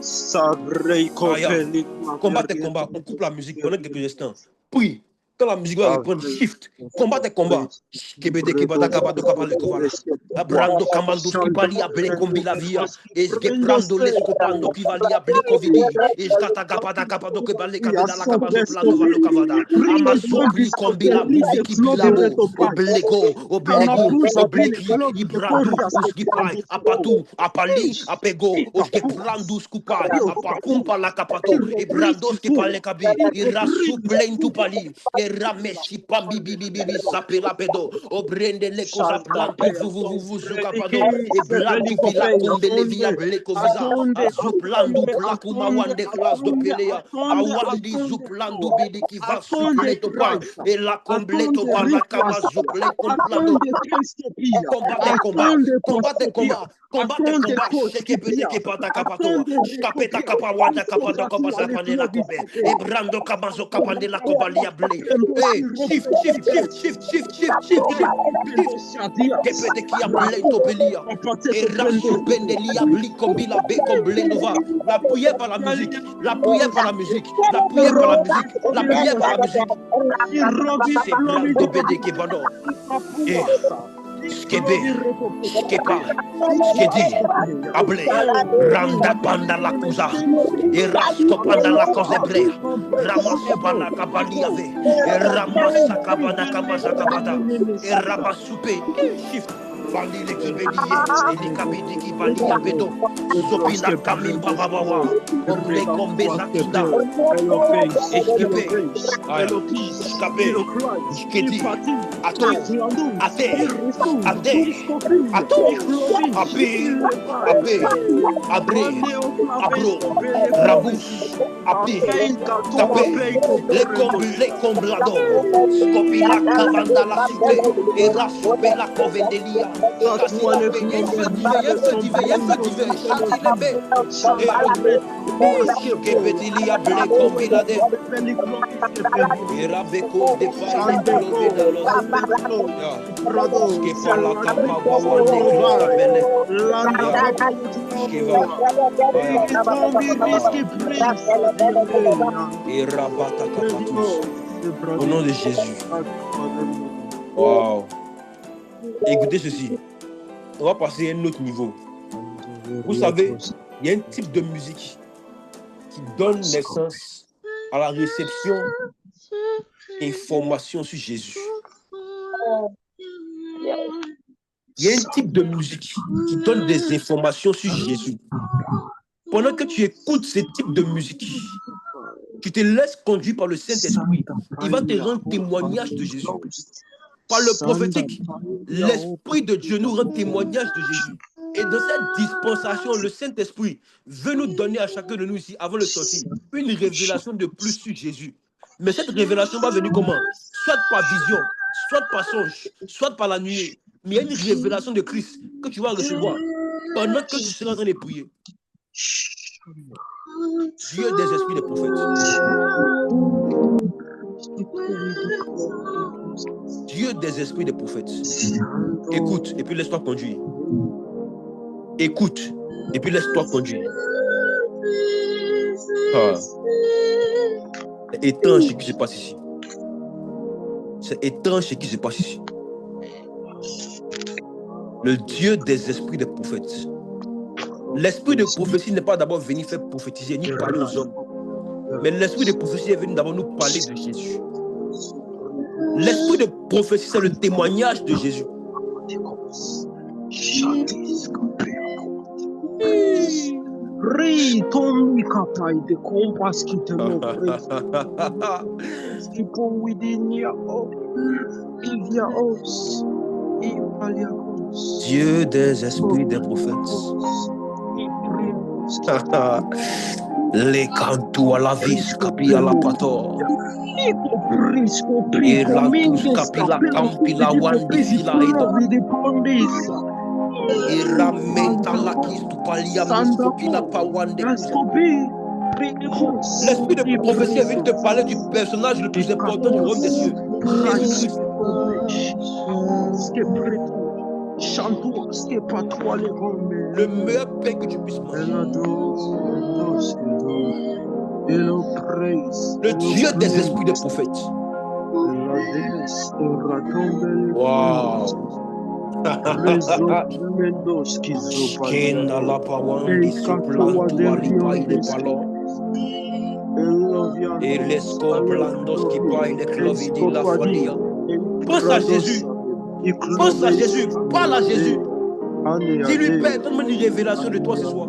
Combat et combat. On coupe la musique pendant quelques instants. Puis, quand la musique va reprendre shift, combat et combat. Kebede kebada kabado kabale kovala. Abrando kamando skipali able kombi la via. Esque prando l'escopando qui vali able covidi. Esgata kabada kabado kebale kabeda la kabazo plano valo kavada. Amazopli kombi la buvi ki bilabo. Oblego, obleki, ibrando, uskipai, apatu, apali, apego, oske prando skupai, apakumpa la kapato, ibrando skipale kabi, irasu plentu pali. Rameshi pambi bibi bibi sapela pedo obrende le cosa plantu vuvu zukapado e blantu pila kombele via bleko visa azuplandu plakuma wande class de pelea awandi zuplandu bidi ki va supleto pa e la completo par la kama zuple complando combat sheke pete ke pata kapato skapeta kapawanda kapanda kopasa panela kobe e brando kabazo kapande la kobalia ble. Hey, shift. Kepete ki a blento pelia. Et rasu pendelia blikombila bekomblendova. La prière par la musique. La prière par la musique. La prière par la musique. La prière par la musique. C'est blando bede ke bado. Et skebe, skepa, skedi, able, randa panda la kuza, et rasko panda la kozebrea, ramasu panda kabaliave, et ramasa kabada kamasa kabada, et ramasupe, shift. Valile qui bédiye, elikabidi qui valia bedo, sopila kamim bababawa, orle kombe zakinda, esquipe, aya, escape, esqueti, ato, ate, ade, ato, ape, ape, abre, abro, rabus, ape, tape, les comblado, scopila cavanda la soupe, et rasoupe la covendelia. Kepetilia ble combinade. Irabeko de paile clovedalos. Skepa la capa wawande closta bene. Skeva. Irabata capatus. Au nom de Jésus. Wow. Écoutez ceci. On va passer à un autre niveau. Vous savez, il y a un type de musique qui donne naissance à la réception d'informations sur Jésus. Il y a un type de musique qui donne des informations sur Jésus. Pendant que tu écoutes ce type de musique, tu te laisses conduire par le Saint-Esprit. Il va te rendre témoignage de Jésus. Par le prophétique, l'Esprit de Dieu nous rend témoignage de Jésus. Et dans cette dispensation, le Saint-Esprit veut nous donner à chacun de nous ici, avant le sortir, une révélation de plus sur Jésus. Mais cette révélation va venir comment? Soit par vision, soit par songe, soit par la nuit. Mais il y a une révélation de Christ que tu vas recevoir pendant que tu seras en train de prier. Dieu des esprits des prophètes. Dieu des esprits des prophètes. Écoute et puis laisse-toi conduire. Écoute et puis laisse-toi conduire. Ah. C'est étrange ce qui se passe ici. C'est étrange ce qui se passe ici. Le Dieu des esprits des prophètes. L'esprit de prophétie n'est pas d'abord venu faire prophétiser ni parler aux hommes. Mais l'esprit de prophétie est venu d'abord nous parler de Jésus. L'esprit de prophétie, c'est le témoignage de Jésus. Dieu des esprits des prophètes. Les cantou à la vis, capi à la pator. Et la tous capi la campi la wandi fila edo. Et ramenta la kis tu palia miskopi la pawande. L'esprit de prophétie est venu te parler du personnage le plus important du royaume des cieux. Jésus-Christ. Le meilleur pain que tu puisses manger. Le Dieu des esprits des prophètes. Wow. Et les scoplandos qui paillent les clovidi la folie. Pense à Jésus. Pense à Jésus. Parle à Jésus. Dis-lui, Père, donne-moi une révélation de toi ce soir.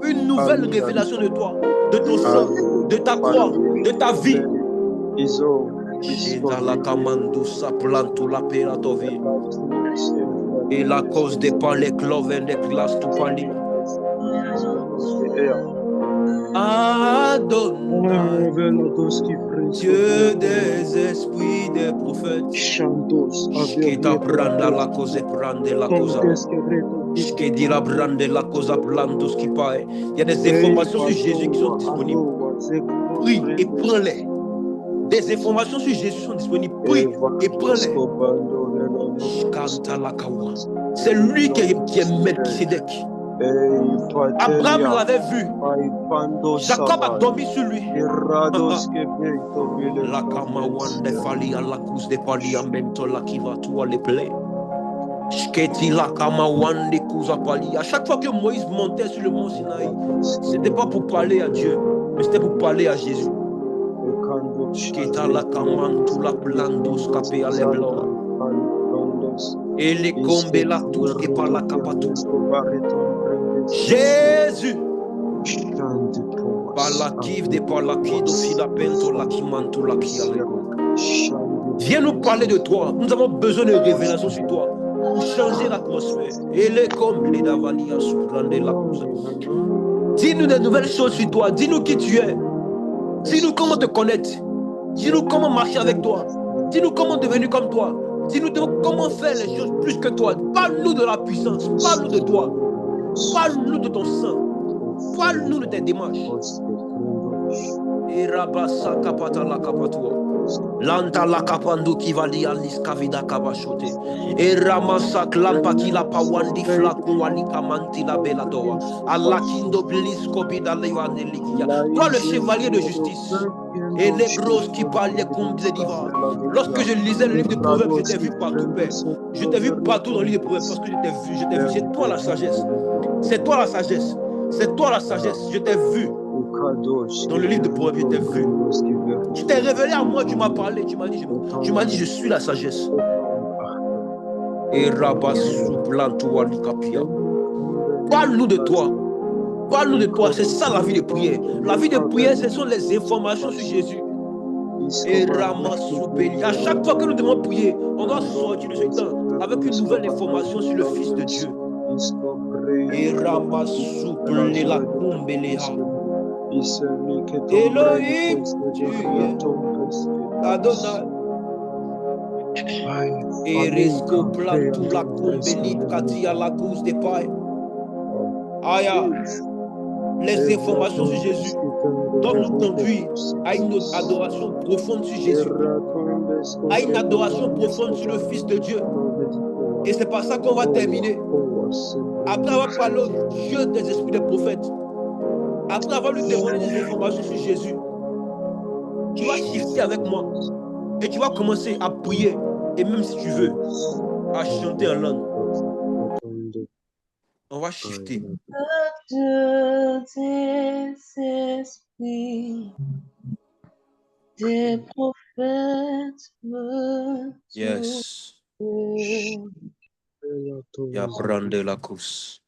Une nouvelle révélation de toi, de ton sang, de ta croix, de ta vie. Et la cause des palais cloven des classes tout palais. Adonai, Dieu des esprits des prophètes, qui t'apprendre la cause et prendre la cause. Qui dit la brande la cause plantos qui paye. Il y a des informations sur Jésus qui sont disponibles. Prie et prends-les. Des informations sur Jésus sont disponibles. Prie et prends-les. C'est lui qui est Melchisédek. Abraham l'avait vu. Jacob a dormi sur lui. La Kamawan de Fali à la cause de Pali à Mentola qui va tout les plaies. À chaque fois que Moïse montait sur le mont Sinaï, ce n'était pas pour parler à Dieu, mais c'était pour parler à Jésus. Et les combes là, tous qui par la capatou. Jésus. Par la kiv de par la kido filapento la kimanto la kialego. Viens nous parler de toi. Nous avons besoin de révélations sur toi pour changer l'atmosphère. Et les combes les davalia souprande la cause. Dis-nous des nouvelles choses sur toi. Dis-nous qui tu es. Dis-nous comment te connaître. Dis-nous comment marcher avec toi. Dis-nous comment devenir comme toi. Dis-nous comment faire les choses plus que toi. Parle-nous de la puissance. Parle-nous de toi. Parle-nous de ton sang. Parle-nous de tes démarches. Et rabassa kapata la kapatua. Lanta la kapando qui va li alis kavida kabachote. Et ramassa klampa ki la pawandi flakun wali kamanti la beladoa. Allah kindo blisko bidalewa nelikia. Toi le chevalier de justice. Et les grosses qui parlaient comme des divas. Lorsque je lisais le livre de Proverbes, je t'ai vu partout, Père. Je t'ai vu partout dans le livre de Proverbes parce que je t'ai vu. C'est toi la sagesse. C'est toi la sagesse. C'est toi la sagesse. Je t'ai vu. Dans le livre de Proverbes, je t'ai vu. Tu t'es révélé à moi, tu m'as parlé, tu m'as dit, je suis la sagesse. Et parle-nous de toi. Parle-nous de toi, c'est ça la vie de prière. La vie de prière, ce sont les informations sur Jésus. Et Ramasoupeli. À chaque fois que nous devons prier, on doit sortir de ce temps avec une nouvelle information sur le Fils de Dieu. Et Ramasoupeli la Kumbeleha. Elohim, tu es Adonai. Et risco plantou la Kumbeli Katia la cause des pailles. Aya. Les informations sur Jésus doivent nous conduire à une adoration profonde sur Jésus, à une adoration profonde sur le Fils de Dieu. Et c'est par ça qu'on va terminer. Après avoir parlé au Dieu des esprits des prophètes, après avoir lui demandé des informations sur Jésus, tu vas shifter avec moi et tu vas commencer à prier et même si tu veux, à chanter en langue. On va shifter. Des prophètes Yes. Ya brande la cous.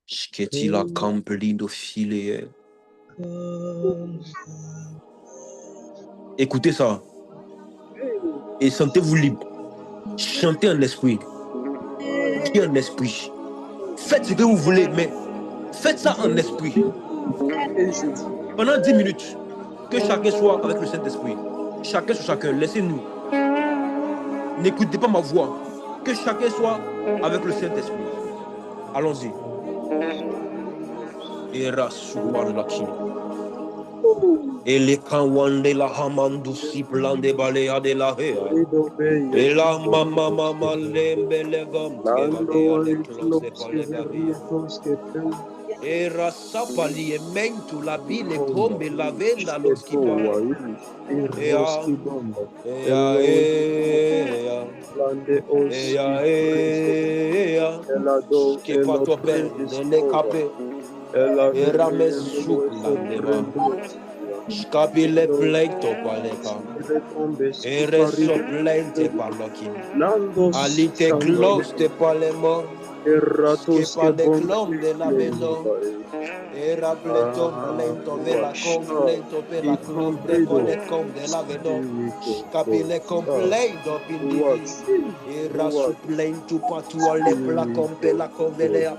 Sketi la camplido filet. Écoutez ça. Et sentez-vous libre. Chantez en esprit. Priez en esprit. Faites ce que vous voulez, mais faites ça en esprit. Pendant 10 minutes, que chacun soit avec le Saint-Esprit. Chacun sur chacun, laissez-nous. N'écoutez pas ma voix. Que chacun soit avec le Saint-Esprit. Allons-y. Et les kawande la hamandu si plan de balea de la hea. Et la mama lembe le gom. E rasapali e mentu la bile come la venda lo skipa. Che fatto bene nelle cape. Era messo la Scapile pleito qualeca. E reso pleite parlochine. Alite close palemo. Che fa de clom de la maison. Era pleto plento vela completo per la clom de com de la vedon. Scapile completo pindi. Era supplento patuale pla compe la convelea.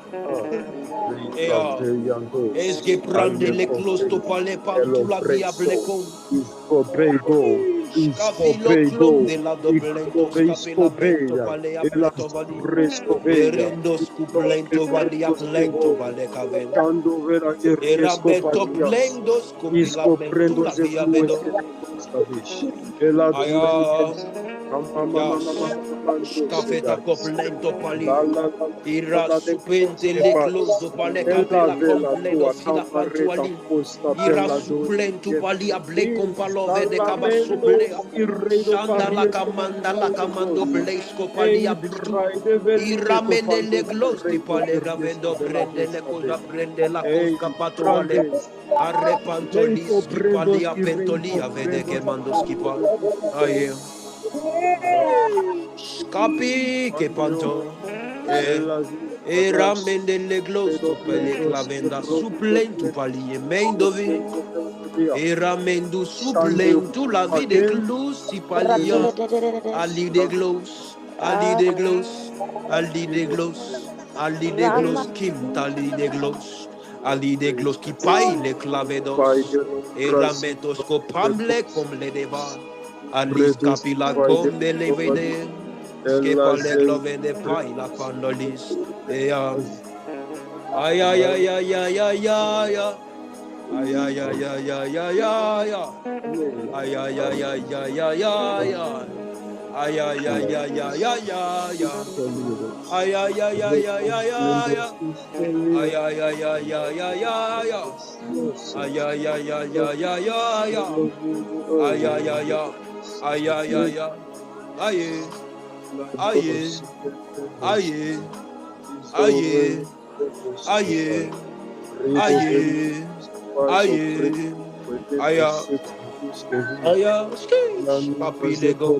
Es que prende le closto pale pantu la via blecon. Scafilo de la doblento scapela pento pale apleto vali. Verendo scuplento vali aplento vale cavel. Era beto plendo scupila pento la via vedo. Scafeta coplento pali. Ira supente le closto pale capela completo sila pantuali. Ira supplento pali able compalo vede cabasso. Shanda la camando blesco palia iramene le glosti pale ravendo prende le cosa prende la cosca patrone arrepantolis palia pentolia vede che mando schipa aye Scapi che panto. E ramende le glos tu pele clavenda suplen tu pali e mendovi. E ramendu suplen tu la vide glus si palia. Ali de glos, ali de glos, ali de glos, ali de glos, kim tali de glos. Ali de glos qui paille les clavedos. Et ramentos copamble comme les débats. Alis capilla comme les vede. Skepa le clovende paille la pandolis. Et ay ay ay ay ay ay ay ay. Ay ay ay ay ay ay ay ay. Ay ay ay ay ay ay ay ay. Ay ay ay ay ay ay ay. Ay ay ay ay ay ay ay. Ay ay ay ay ay ay ay. Ay ay ay ay ay ay ay. Ay ay ay ay. Ay ay ay ay. Aye. Aye. Aye. Aye. Aye. Aye. Aye. Aya. Aya. Papi lego.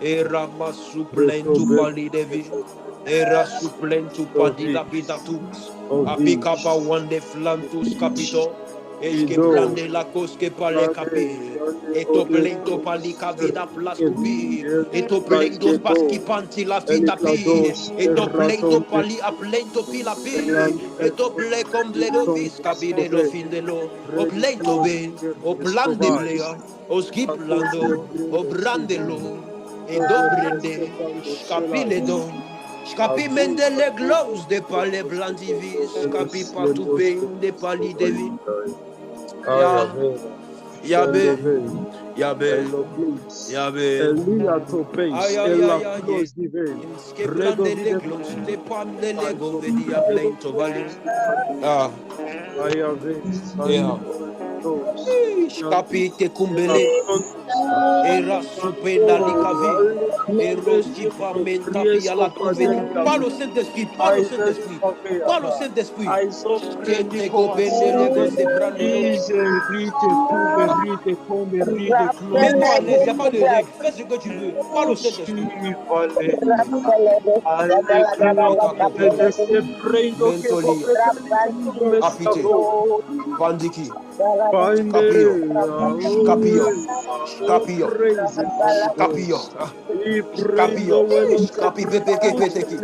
Era ma suplentu pali devi. Era suplentu padi la pitatus. Apicapa wande flantus capito. Esque blande la cosque pale capi. Eto plento pali cavida plastupi. Eto plento paschi panti la fita pi. Eto plento pali a plento pila pi. Eto ple comble do vis cabide do fin de lo. O plento be. O plan de blea. O skip lando. O brandelo. E dobrende. Scapile don. Scapi mende le glows de pale blandivis. Scapi partout pain de pali devi. Ya. Yabe. Yabe. Yabe. Ay ay ay ay. Scapi blande le glows de pande le go vedia plain to valley. Ah. Yeah. Scapi te cumbele. Era supenda likavi. Eros qui pamenta via la conveni. Parle au Saint-Esprit, parle au Saint-Esprit. Parle au Saint-Esprit. Que te copene le gos de prendre. Mets-toi à l'aise, il n'y a pas de règles. Fais ce que tu veux. Parle au Saint-Esprit. Mentoli. Apité. Bandiki. Capio. Capio. Capio. Capio. Capio. Capi pepeke peteki.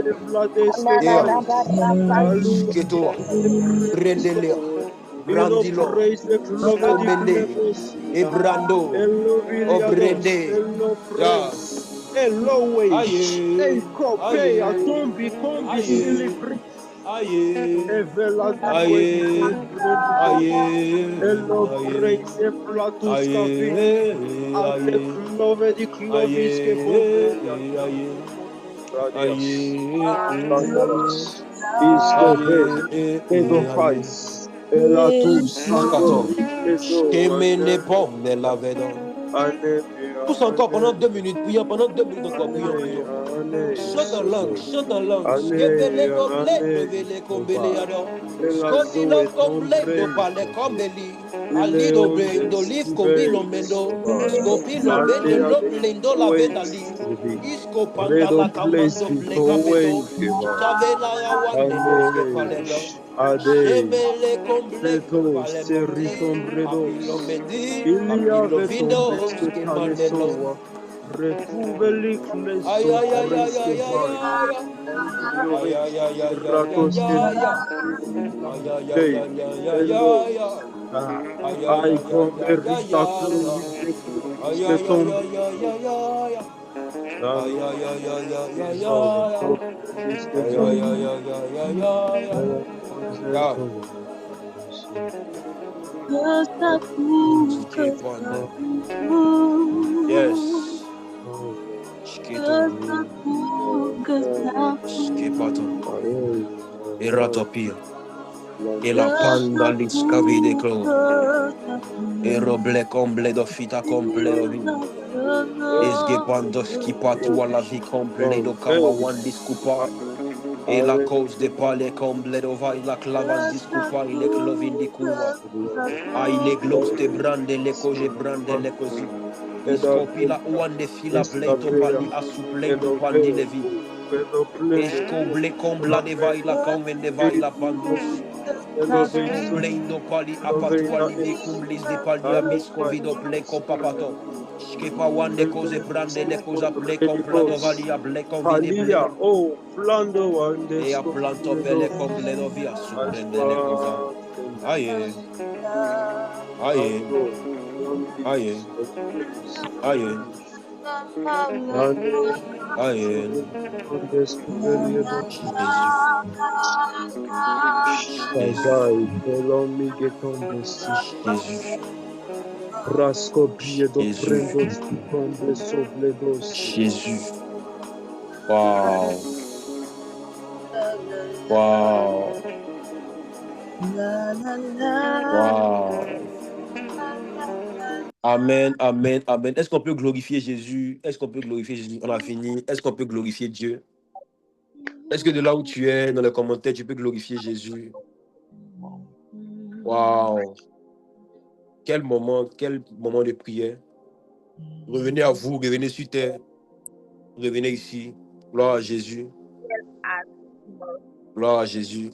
Keto. Brendele. Brandilo. Comende. E brando. O brende. Ya. Elowe, Aye. Kope, Atombi, Kombi, Silibri, Aye. Evela, Aye. Aye. Elo, Praise, Platus, Cafe, Ante, Clove, di Clovis, Edophis, Elatus, Kemene pomme de la vedon. Tous encore pendant 2 minutes, prions, pendant 2 minutes encore, prions. Chante en langue, chante en langue. Skepele komple, levele kombele adon. Skopilo komple, do pale kombeli. Alido brendo, liv kombilo mendo. Skopilo bende lo blendo la vedali. Isko panda la kamando plekamedo. Tavela ya wande noske palendo. Skepele komple, pale kombele. Apilo mendi, apilo vindo, skemandelo. Ay ay ay ay ay ay ay. Ay ay ay ay ay ay. Ay ay ay ay ay ay. I converita Ay ay ay ay ay. Ay ay ay ay ay ay. Ay ay ay ay ay ay. Yes. Skipato. Eratopia. E la panda liscavi de clo. Ero ble comble do fita comple do vi. Esgepando skipatu alla vi comple do kama wan discupa. E la cause de pale comble do vai la clavan discupa le clovin di cuva. Ai le glos de brande le koje brande le così. Iskopila uande fila pleito pali asupleito pandi levi. Escoble combla de vaila conven de vaila pandus. Iscomblendo pali apatua livi cumblis de pali abisco vido pleco papato. Skepa wande cose brande le cosa plecom plado valia blecom vidi Halia, ble. oh, Flando one E a planto vele combleno via suprende le cosa. Aye, aye, aye, aye, aye. Jésus, Shaddai, Elomi Getombesi, Jésus, Rasco Priedo Jésus, Prendos, Tombe Sobledos, Jésus. Wow, wow, wow. Amen, amen, amen. Est-ce qu'on peut glorifier Jésus? Est-ce qu'on peut glorifier Jésus? On a fini. Est-ce qu'on peut glorifier Dieu? Est-ce que de là où tu es, dans les commentaires, tu peux glorifier Jésus? Wow. Quel moment de prière. Revenez à vous, revenez sur terre. Revenez ici. Gloire à Jésus. Gloire à Jésus.